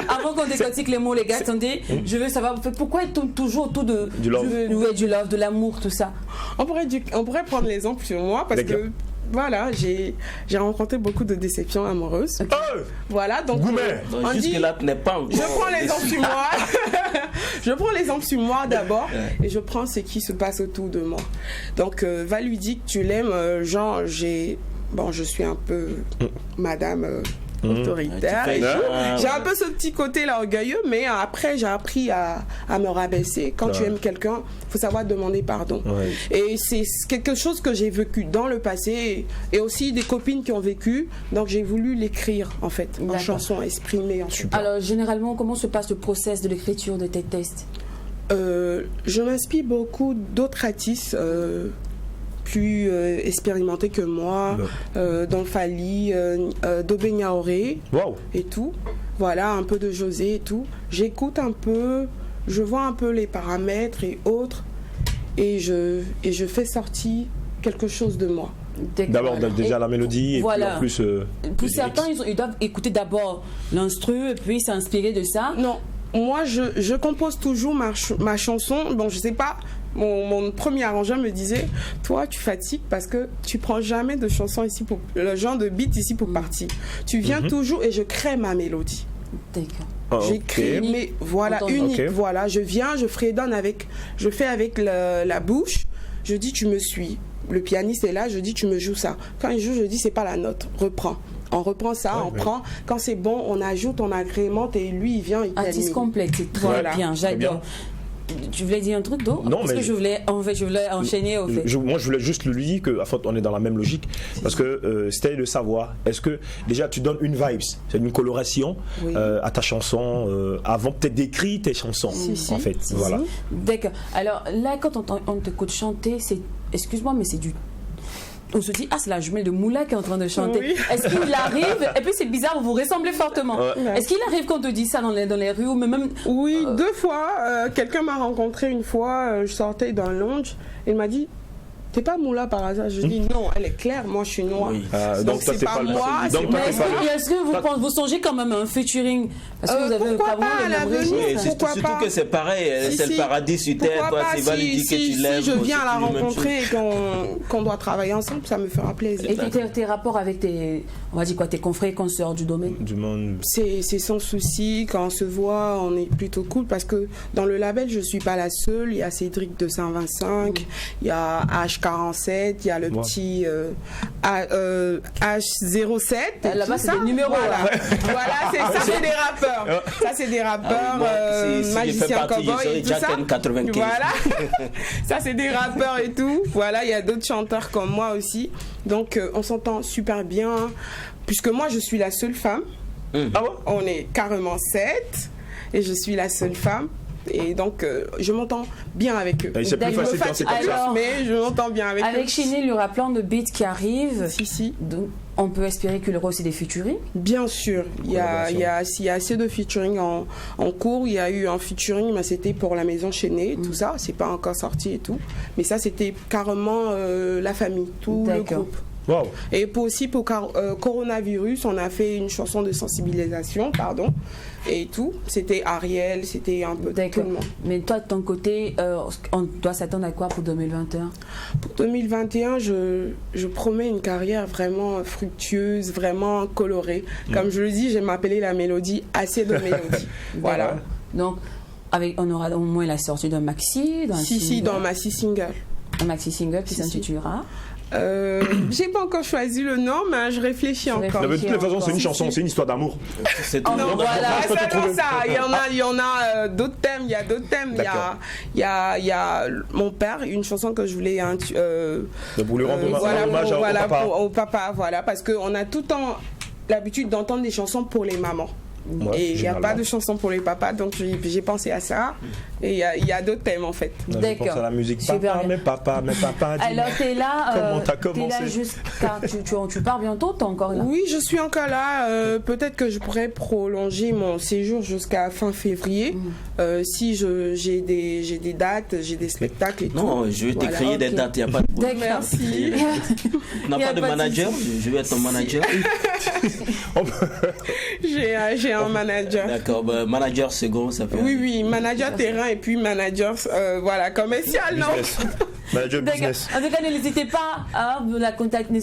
avant qu'on décortique les mots, les gars. Attendez, je veux savoir pourquoi ils tournent toujours autour du love, de l'amour, tout ça. On pourrait prendre l'exemple sur moi parce que voilà, j'ai rencontré beaucoup de déceptions amoureuses. Okay. Voilà, donc jusque-là, tu n'es pas encore. Je prends l'exemple sur moi. Je prends l'exemple sur moi d'abord et je prends ce qui se passe autour de moi. Donc, va lui dire que tu l'aimes. Genre, je suis un peu madame autoritaire. J'ai un peu ce petit côté là orgueilleux, mais après j'ai appris à me rabaisser. Quand tu aimes quelqu'un, il faut savoir demander pardon. Et c'est quelque chose que j'ai vécu dans le passé et aussi des copines qui ont vécu. Donc j'ai voulu l'écrire en fait en chanson, exprimer en support. Alors généralement, comment se passe le process de l'écriture de tes textes? Je m'inspire beaucoup d'autres artistes plus expérimenté que moi, dans Fali, Dobé Niaoré et tout. Voilà, un peu de José et tout. J'écoute un peu, je vois un peu les paramètres et autres, et je fais sortir quelque chose de moi. D'abord déjà la mélodie et puis en plus... Pour certains, ils doivent écouter d'abord l'instru et puis s'inspirer de ça. Non, moi je compose toujours ma chanson. Bon, je sais pas... Mon premier arrangeur me disait, toi tu fatigues parce que tu prends jamais de chansons ici pour le genre de beat ici pour partir. Tu viens toujours et je crée ma mélodie. D'accord. J'écris, mais voilà, unique. Voilà, je viens, je fredonne je fais avec la bouche. Je dis tu me suis. Le pianiste est là, je dis tu me joues ça. Quand il joue, je dis c'est pas la note, reprends. On reprend ça, on prend. Quand c'est bon, on ajoute, on agrémente et lui il vient. Artiste complète, c'est très bien, j'adore. Tu voulais dire un truc d'autre? Non, parce que je voulais enchaîner au fait. Moi, je voulais juste lui dire qu'on est dans la même logique. Parce que c'était de savoir, est-ce que déjà tu donnes une vibe, c'est une coloration à ta chanson avant peut-être d'écrire tes chansons, en fait. Voilà. D'accord. Alors là, quand on t'écoute chanter, excuse-moi, mais c'est du... On se dit, c'est la jumelle de Moula qui est en train de chanter. Oui. Est-ce qu'il arrive, et puis c'est bizarre, vous vous ressemblez fortement. Est-ce qu'il arrive qu'on te dit ça dans les rues ou même... Oui, 2 fois. Quelqu'un m'a rencontré une fois, je sortais d'un lounge, il m'a dit, t'es pas Moula par hasard? Je dis non, elle est claire, moi je suis noire. Donc c'est pas moi. Est-ce que vous songez quand même à un featuring? Parce que vous avez pourquoi pas à l'avenir? Surtout que c'est pareil, c'est le paradis sur terre. Toi, c'est validé que tu l'aimes. Si je viens la rencontrer et qu'on doit travailler ensemble, ça me fera plaisir. Et tes rapports avec tes confrères et consoeurs du domaine? Du monde. C'est sans souci. Quand on se voit, on est plutôt cool parce que dans le label, je suis pas la seule. Il y a Cédric 225, il y a H47, il y a le petit H07. Là-bas, c'est des numéros. Voilà, ça, c'est des rappeurs. Ça, c'est des rappeurs, Magicien Cowboy et tout ça. 95. Voilà. Ça, c'est des rappeurs et tout. Voilà, il y a d'autres chanteurs comme moi aussi. Donc, on s'entend super bien. Puisque moi, je suis la seule femme. On est carrément 7. Et je suis la seule femme. Et donc, je m'entends bien avec eux. C'est plus facile quand c'est comme ça. Mais je m'entends bien avec eux. Avec Chénil, il y aura plein de beats qui arrivent. Si. Donc, on peut espérer qu'il y aura aussi des featuring? Bien sûr. Il y a assez de featuring en cours. Il y a eu un featuring, mais c'était pour la maison Chénil, tout ça. C'est pas encore sorti et tout. Mais ça, c'était carrément la famille, tout le groupe. Wow. Et pour coronavirus, on a fait une chanson de sensibilisation, et tout. C'était Ariel, c'était un peu tout le monde. Mais toi, de ton côté, on doit s'attendre à quoi pour 2021? Pour 2021, je promets une carrière vraiment fructueuse, vraiment colorée. Comme je le dis, j'aime m'appeler la mélodie, assez de mélodie. Voilà. Donc, on aura au moins la sortie d'un maxi, dans maxi single. Un maxi single qui s'intitulera j'ai pas encore choisi le nom, mais je réfléchis encore. De toute façon, c'est une chanson, c'est une histoire d'amour. C'est tout. Voilà, c'est ça. Il y en a d'autres thèmes. Il y a d'autres thèmes. Il y a mon père, une chanson que je voulais pour lui rendre hommage au papa. Au papa, voilà, parce qu'on a tout le temps l'habitude d'entendre des chansons pour les mamans. Ouais, et il n'y a pas de chanson pour les papas, donc j'ai pensé à ça. Et il y a d'autres thèmes en fait. D'accord. Je pense à la musique. Papa, mais papa. Alors t'es là. Comment t'as commencé? T'es là jusqu'à. Tu pars bientôt, t'es encore là? Oui, je suis encore là. Peut-être que je pourrais prolonger mon séjour jusqu'à fin février. Si j'ai des dates, j'ai des spectacles et tout. Non, je vais te créer des dates, il n'y a pas de problème. Merci. On n'a pas de manager? Je vais être ton manager. J'ai un manager. D'accord, manager second, ça fait. Oui, manager terrain et puis manager commercial, non? Manager business. En tout cas, n'hésitez pas à la contacter.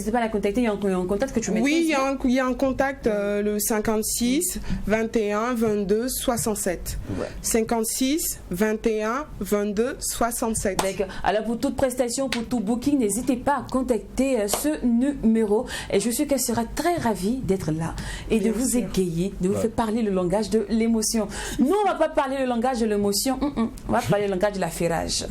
Il y a un contact que tu mets. Oui, il y a un contact, le 56 21 22 67. 56 21 22 67. D'accord. Alors pour toute prestation, pour tout booking, n'hésitez pas à contacter ce numéro. Et je suis qu'elle sera très ravie d'être là et de vous égayer, de vous faire parler le langage de l'émotion. Nous, on ne va pas parler le langage de l'émotion. On va parler le langage de la ferrage.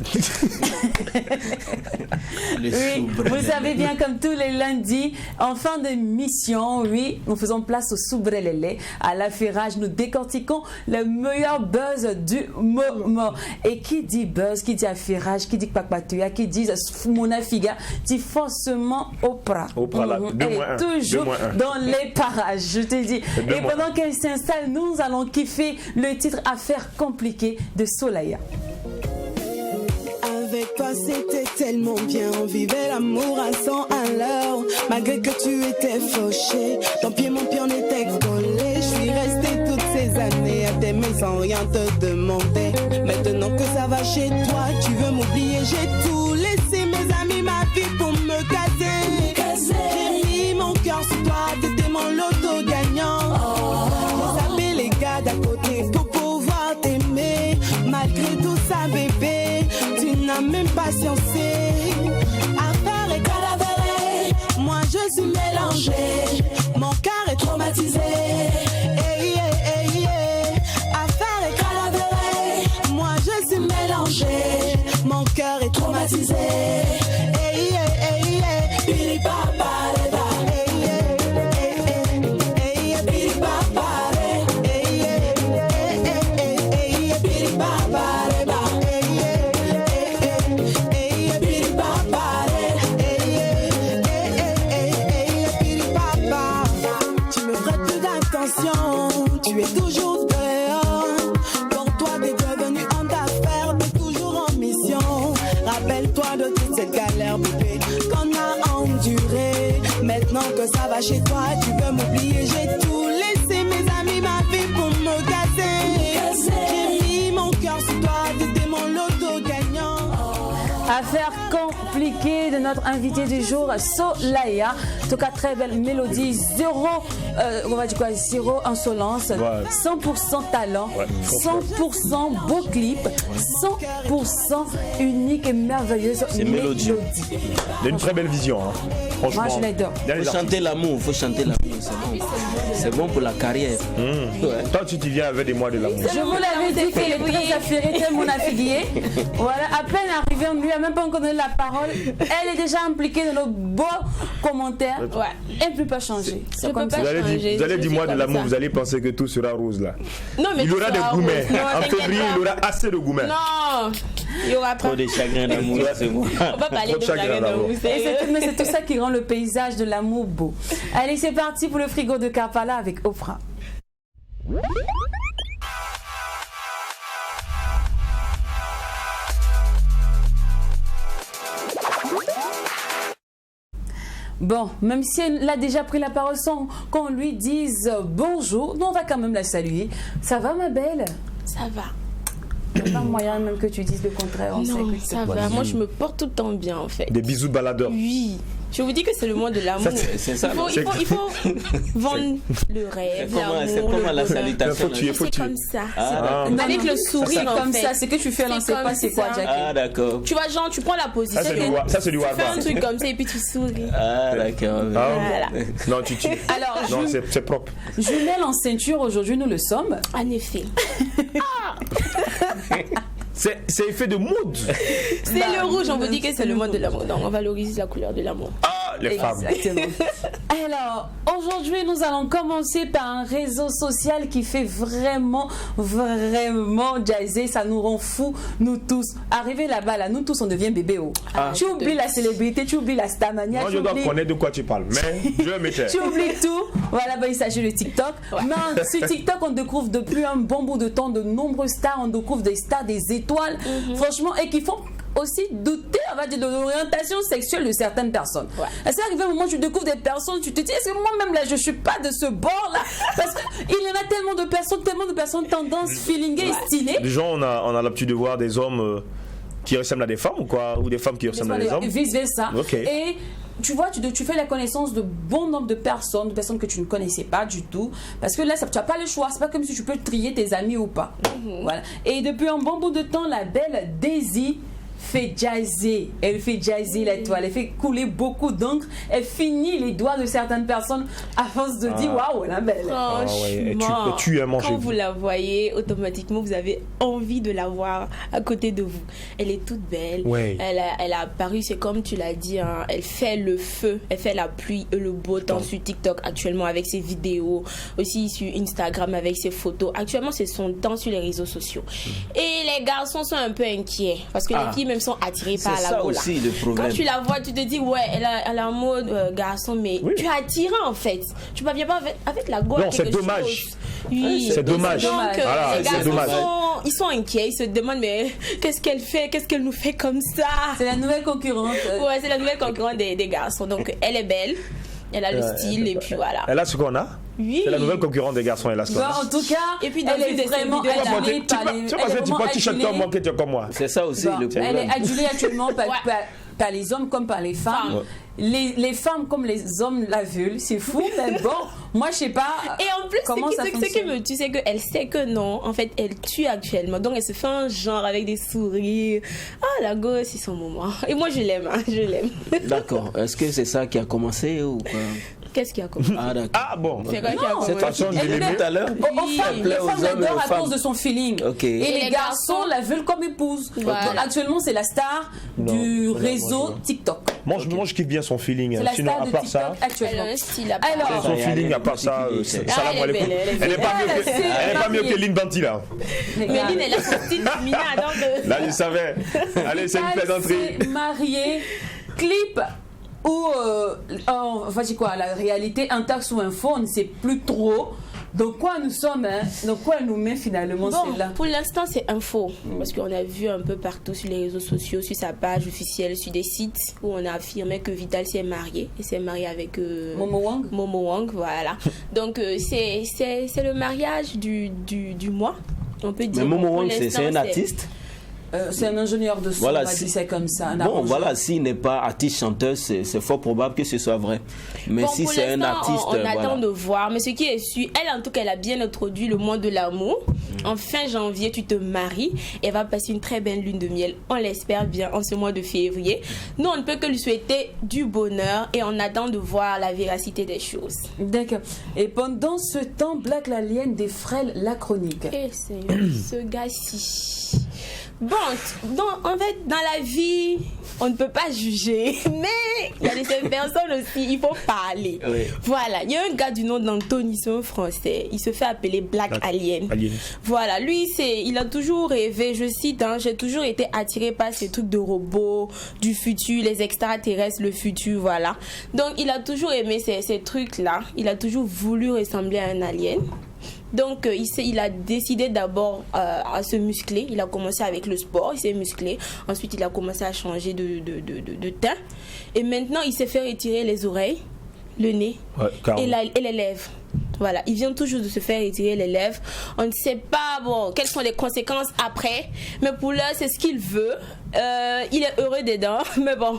Oui, vous le savez bien, comme tous les lundis, en fin de mission, oui, nous faisons place au soubrelele, à l'affairage. Nous décortiquons le meilleur buzz du moment. Et qui dit buzz, qui dit affairage, qui dit kpakpatuya, qui dit monafiga, dit forcément Oprah. Oprah, là, Elle est toujours dans les parages, je te dis. Et pendant qu'elle s'installe, nous allons kiffer le titre Affaire compliquée de Solaya. Avec toi c'était tellement bien, on vivait l'amour à 100 à l'heure. Malgré que tu étais fauché, ton pied mon pied on était collé. Je suis restée toutes ces années à t'aimer sans rien te demander. Maintenant que ça va chez toi, tu veux m'oublier. J'ai tout laissé, mes amis, ma vie pour me caser. J'ai mis mon cœur sur toi, t'étais mon loto gagnant. J'ai zappé les gars d'à côté pour pouvoir t'aimer. Malgré tout ça bébé, tu n'as même pas sciencé. Affaire est calavérée, moi je suis mélangée. Mon cœur est traumatisé. Affaire est calavérée, moi je suis mélangée. Mon cœur est traumatisé. Tu es toujours dehors. Pour toi, t'es devenu homme d'affaires, t'es toujours en mission. Rappelle-toi de toute cette galère, bébé, qu'on a enduré. Maintenant que ça va chez toi, tu veux m'oublier. J'ai tout laissé, mes amis, ma vie pour me casser. J'ai mis mon cœur sur toi, t'étais mon loto gagnant. Affaire compliquée de notre invité du jour, Solaya. En tout cas, très belle mélodie, zéro insolence, 100% talent, 100% beau clip, 100% unique et merveilleuse mélodie. Une très belle vision, hein. Franchement. Moi, je l'adore. Faut chanter l'amour, c'est bon pour la carrière. Toi, tu t'y viens avec des mois de l'amour. Je vous l'avais dit qu'elle est très affairée, très mon affiliée. Voilà, à peine arrivée, on lui a même pas encore donné la parole. Elle est déjà impliquée dans nos beaux commentaires. Elle ne peut pas changer. Vous allez dire moi de l'amour, vous allez penser que tout sera rose là. Non, mais il aura des gourmets. En février, il aura assez de gourmets. Non, il y aura pas. Trop de chagrin d'amour, c'est bon. On va parler de chagrin d'amour. Mais c'est tout ça qui rend le paysage de l'amour beau. Allez, c'est parti pour le frigo de Karpala avec Oprah. Bon, même si elle a déjà pris la parole sans qu'on lui dise bonjour, nous on va quand même la saluer. Ça va ma belle? Ça va. Il n'y a pas moyen même que tu dises le contraire. Non, ça va. Moi je me porte tout le temps bien en fait. Des bisous de baladeur. Oui. Je vous dis que c'est le mois de l'amour. C'est ça. Il faut vendre le rêve, l'amour. C'est comment la salutation? C'est comme ça. Avec le sourire comme ça, c'est que tu fais, on ne sait pas c'est quoi, Jackie. Ah d'accord. Tu vois, genre, tu prends la position. Ça c'est du Tu fais un truc comme ça et puis tu souris. Ah d'accord. Voilà. Non, tu Alors, non, c'est propre. Jumelle en ceinture, aujourd'hui nous le sommes. En effet. C'est effet de mode. C'est le rouge, on vous dit que c'est le mode de l'amour. Donc on valorise la couleur de l'amour. Ah, les femmes. Exactement. Alors, aujourd'hui, nous allons commencer par un réseau social qui fait vraiment jazzé. Ça nous rend fous, nous tous. Arrivé là-bas, là, nous tous, on devient bébé. Tu oublies la célébrité, tu oublies la starmania. Moi, je dois connaître de quoi tu parles, mais je me tais. Tu oublies tout. Voilà, il s'agit de TikTok. Non, sur TikTok, on découvre depuis un bon bout de temps de nombreuses stars. On découvre des stars, des étoiles, franchement, et qui font aussi douter, on va dire, de l'orientation sexuelle de certaines personnes. C'est arrivé un moment où tu découvres des personnes, tu te dis, est-ce que moi-même là, je suis pas de ce bord-là? Parce qu'il y en a tellement de personnes tendance, feelingées, stylées. Des gens, on a l'habitude de voir des hommes qui ressemblent à des femmes ou quoi, ou des femmes qui ressemblent à des hommes. Vice-versa. Okay. Et tu vois, tu fais la connaissance de bon nombre de personnes que tu ne connaissais pas du tout. Parce que là, tu n'as pas le choix. C'est pas comme si tu peux trier tes amis ou pas. Voilà. Et depuis un bon bout de temps, la belle Daisy fait jazzer. Elle fait jazzer la toile. Elle fait couler beaucoup d'encre. Elle finit les doigts de certaines personnes à force de dire waouh, la belle. Franchement, tu es mangé. Quand vous la voyez, automatiquement, vous avez envie de la voir à côté de vous. Elle est toute belle. Ouais. Elle a apparu, c'est comme tu l'as dit, hein, elle fait le feu, elle fait la pluie et le beau temps sur TikTok actuellement avec ses vidéos, aussi sur Instagram avec ses photos. Actuellement, c'est son temps sur les réseaux sociaux. Et les garçons sont un peu inquiets parce que les filles même sont attirées par la gola. C'est ça aussi le problème. Quand tu la vois, tu te dis ouais, elle a un mode garçon, mais tu es attirant en fait. Tu ne viens pas avec la gola. Non, c'est dommage. Oui, c'est dommage. Voilà, les garçons, ils sont inquiets, ils se demandent mais qu'est-ce qu'elle fait, qu'est-ce qu'elle nous fait comme ça. C'est la nouvelle concurrente. Ouais, c'est la nouvelle concurrente des garçons. Donc elle est belle, elle a le style et puis voilà. Elle a ce qu'on a. Oui. C'est la nouvelle concurrente des garçons, elle a ce qu'on a. En tout cas, et puis elle est vraiment adulée par les... Tu passes un petit peu t-shirt comme moi. C'est ça aussi le problème. Elle est adulée actuellement par les hommes comme par les femmes. Les femmes comme les hommes la veulent, c'est fou, mais bon, moi je sais pas. Et en plus, comment ça fonctionne. me tue, c'est qu'elle sait que non, en fait, elle tue actuellement. Donc elle se fait un genre avec des sourires. Ah, la gosse, c'est son moment. Et moi je l'aime, hein, je l'aime. D'accord. Est-ce que c'est ça qui a commencé ou quoi? Qu'est-ce qui a commencé? Ah bon. C'est quoi qui a commencé? Cette façon, je l'ai vu tout à l'heure. Les femmes l'adorent à cause de son feeling. Okay. Et les garçons la veulent comme épouse. Voilà. Donc, actuellement, c'est la star du réseau TikTok. Moi, je kiffe bien son feeling. C'est la Sinon, star à de part TikTok ça. actuellement. Elle a un style à part. Alors, Son feeling, à part ça, salam alaikum. Elle n'est pas mieux que Lynn Banti là. Mais Lynn, elle a son style féminin. Là, je savais. Allez, c'est une plaisanterie. Mariée, clip ou enfin, je dis quoi, la réalité intact ou info, on ne sait plus trop. Donc quoi nous sommes, hein? Donc quoi elle nous met finalement celle-là? Pour l'instant c'est info, parce qu'on a vu un peu partout sur les réseaux sociaux, sur sa page officielle, sur des sites où on a affirmé que Vital s'est marié, et s'est marié avec Momo Wang, voilà. Donc c'est le mariage du mois, on peut dire. Mais Momo Wang c'est un artiste? C'est un ingénieur de son, voilà, on va dire c'est comme ça. Bon, voilà, s'il n'est pas artiste chanteur, c'est fort probable que ce soit vrai. Mais bon, si c'est un artiste, on attend de voir. Mais ce qui est sûr, elle en tout cas, elle a bien introduit le mois de l'amour. En fin janvier, tu te maries. Elle va passer une très belle lune de miel. On l'espère bien en ce mois de février. Nous, on ne peut que lui souhaiter du bonheur et on attend de voir la véracité des choses. D'accord. Et pendant ce temps, Black l'Alien défraie la chronique. Et c'est ce gars-ci. Bon, en fait, dans la vie, on ne peut pas juger, mais il y a des personnes aussi, il faut parler. Oui. Voilà, il y a un gars du nom d'Anthony, c'est un Français, il se fait appeler Black Alien. Voilà, lui, il a toujours rêvé, je cite, hein, j'ai toujours été attiré par ces trucs de robots, du futur, les extraterrestres, le futur, voilà. Donc, il a toujours aimé ces trucs-là, il a toujours voulu ressembler à un alien. Donc, il a décidé d'abord à se muscler. Il a commencé avec le sport, il s'est musclé. Ensuite, il a commencé à changer de teint. Et maintenant, il s'est fait retirer les oreilles, le nez et les lèvres. Voilà, il vient toujours de se faire retirer les lèvres. On ne sait pas quelles sont les conséquences après. Mais pour l'heure, c'est ce qu'il veut. Il est heureux dedans. Mais bon...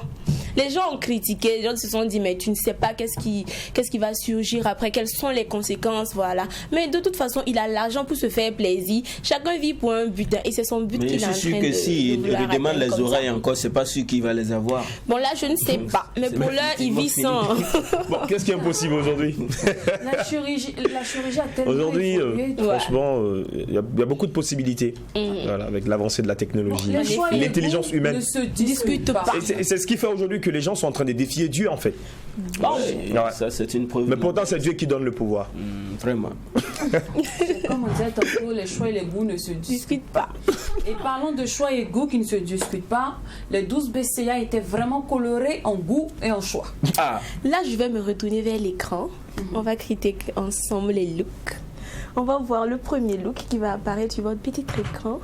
Les gens ont critiqué, les gens se sont dit mais tu ne sais pas qu'est-ce qui va surgir après, quelles sont les conséquences, voilà. Mais de toute façon, il a l'argent pour se faire plaisir. Chacun vit pour un but et c'est son but qu'il est en train de... Mais je suis sûr que s'il lui demande les oreilles encore, c'est pas sûr qu'il va les avoir. Bon là, je ne sais pas, mais pour l'heure, il vit sans... Bon, qu'est-ce qui est impossible aujourd'hui? La chirurgie a tellement aujourd'hui, franchement, il y a beaucoup de possibilités. Voilà, avec l'avancée de la technologie, l'intelligence humaine. Ne se discute pas. Et c'est ce qui fait aujourd'hui que les gens sont en train de défier Dieu en fait. Ça c'est une preuve. Mais pourtant c'est Dieu qui donne le pouvoir. Vraiment. Comme on disait tantôt, les choix et les goûts ne se discutent pas. Et parlons de choix et goûts qui ne se discutent pas, les 12 BCA étaient vraiment colorés en goût et en choix. Là, je vais me retourner vers l'écran. On va critiquer ensemble les looks. On va voir le premier look qui va apparaître sur votre petit écran.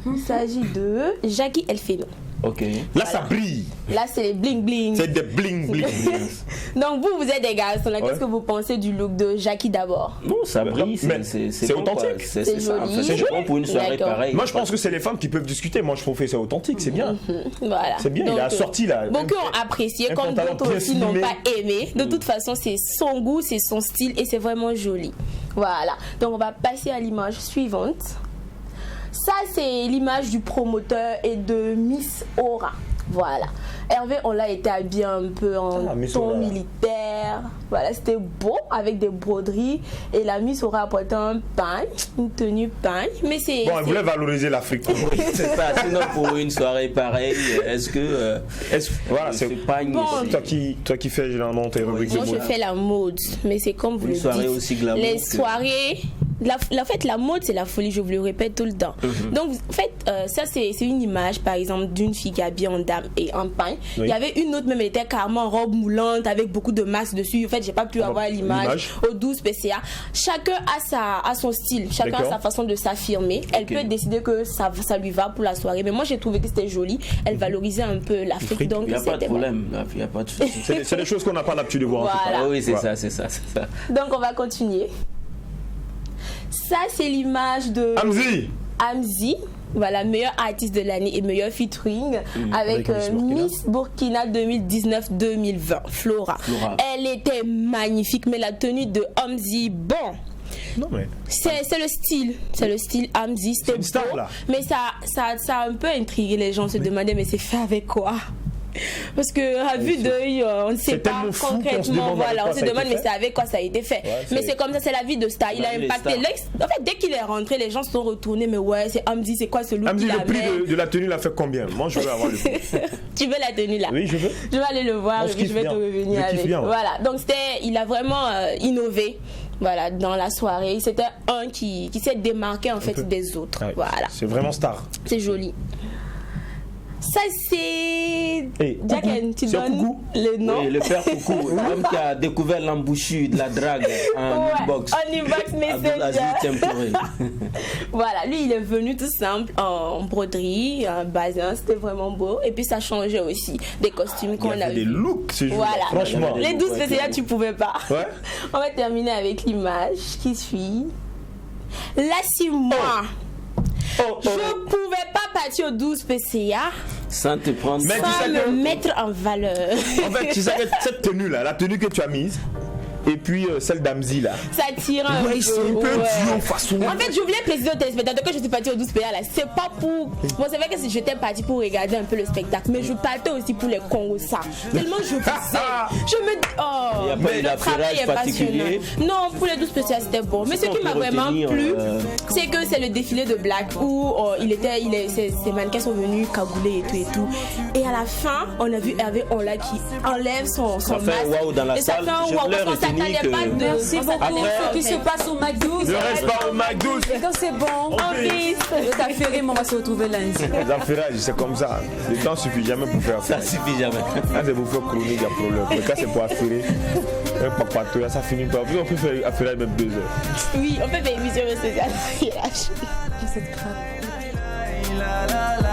Il s'agit de Jackie Elfeno. Ok. Là, ça brille. Là, c'est les bling bling. C'est des bling bling. Donc, vous êtes des garçons. Qu'est-ce que vous pensez du look de Jackie d'abord? Non, ça brille. C'est authentique. C'est joli. C'est bon pour une soirée pareille. Moi, je pense que c'est les femmes qui peuvent discuter. Moi, je trouve que c'est authentique. C'est bien. Voilà. C'est bien. Donc, il a sorti là. Beaucoup ont apprécié, comme d'autres aussi n'ont pas aimé. De toute façon, c'est son goût, c'est son style et c'est vraiment joli. Voilà. Donc, on va passer à l'image suivante. Ça, c'est l'image du promoteur et de Miss Aura. Voilà. Hervé, on l'a été habillé un peu en ton militaire. Voilà, c'était beau avec des broderies. Et la Miss Aura apporté un pagne, une tenue pagne. Mais c'est. Bon, elle voulait valoriser l'Afrique. C'est ça. Sinon, pour une soirée pareille, est-ce que. Voilà, c'est pagne. Bon, toi qui fais généralement tes rubriques de mode. Moi, je fais la mode. Mais c'est comme vous le dites. Soirée aussi glamour. Les soirées. En fait, la mode, c'est la folie, je vous le répète tout le temps. Donc, en fait, ça, c'est une image, par exemple, d'une fille qui est habillée en dame et en pagne. Il y avait une autre, même, elle était carrément en robe moulante avec beaucoup de masques dessus. En fait, j'ai pas pu avoir l'image au 12 PCA. Chacun a son style, chacun a sa façon de s'affirmer. Elle peut décider que ça lui va pour la soirée. Mais moi, j'ai trouvé que c'était joli. Elle valorisait un peu l'Afrique. Donc, il n'y a pas de problème. Il n'y a pas de souci. C'est des choses qu'on n'a pas l'habitude de voir. Voilà. Oui, c'est ça. Donc, on va continuer. Ça, c'est l'image de Amzi. Voilà, meilleur artiste de l'année et meilleur featuring avec Miss Burkina 2019-2020, Flora. Elle était magnifique, mais la tenue de Amzi, bon. Non, mais... C'est le style Amzi, c'était beau, mais ça a un peu intrigué les gens, se demandaient mais c'est fait avec quoi? Parce que à vue d'œil, on ne sait pas concrètement. Voilà, on se demande mais c'est avec quoi ça a été fait. Mais c'est comme ça, c'est la vie de star. Il a impacté. En fait, dès qu'il est rentré, les gens se sont retournés. Mais ouais, c'est Amzi, c'est quoi ce look? Amzi, le prix de la tenue l'a fait combien? Moi, je veux avoir le prix. Tu veux la tenue là? Oui, je veux. Je vais aller le voir et puis je vais te revenir avec. Voilà, donc il a vraiment innové. Voilà, dans la soirée, c'était un qui s'est démarqué en fait des autres. Voilà. C'est vraiment star. C'est joli. Ça, c'est. Jack, tu donnes le nom. Oui, le père Coucou, l'homme qui a découvert l'embouchure de la drague en inbox. En inbox Messenger. Voilà, lui, il est venu tout simple en broderie, en bazin, c'était vraiment beau. Et puis, ça changeait aussi des costumes qu'on a vus. Des looks, ce jour. Voilà. Franchement. Les 12 PCA, tu pouvais pas. Ouais. On va terminer avec l'image qui suit. Là, c'est moi. Je pouvais pas partir au 12 PCA sans te prendre, sans me mettre en valeur. En fait, tu sais que cette tenue là, la tenue que tu as mise, et puis celle d'Amzi là, ça tire un peu. C'est un peu façon. En fait, je voulais préciser aux téléspectateurs que je suis partie au 12 PA là. C'est pas pour. Bon, c'est vrai que j'étais partie pour regarder un peu le spectacle, mais je partais aussi pour les Congos ça. Tellement je faisais. Je me dis, oh, le travail est passionnant. Non, pour les 12 PA c'était bon. Mais ce qui m'a vraiment plu, c'est que c'est le défilé de Black où ces mannequins sont venus cagoulés et tout. Et à la fin, on a vu Hervé Onla qui enlève son masque. Wow dans la salle. Merci beaucoup. Ce qui se passe au McDo. Ne reste pas au McDo. Et quand c'est bon, t'as fait rire, on va se retrouver lundi. Les affairages, c'est comme ça. Le temps suffit jamais pour faire ça. Ça suffit jamais. Quand c'est pour faire chronique, il y a problème. Mais quand c'est pour affairer, ça finit pas. On peut faire affairage même 2 heures. Oui, on peut faire émission spéciale. C'est grave.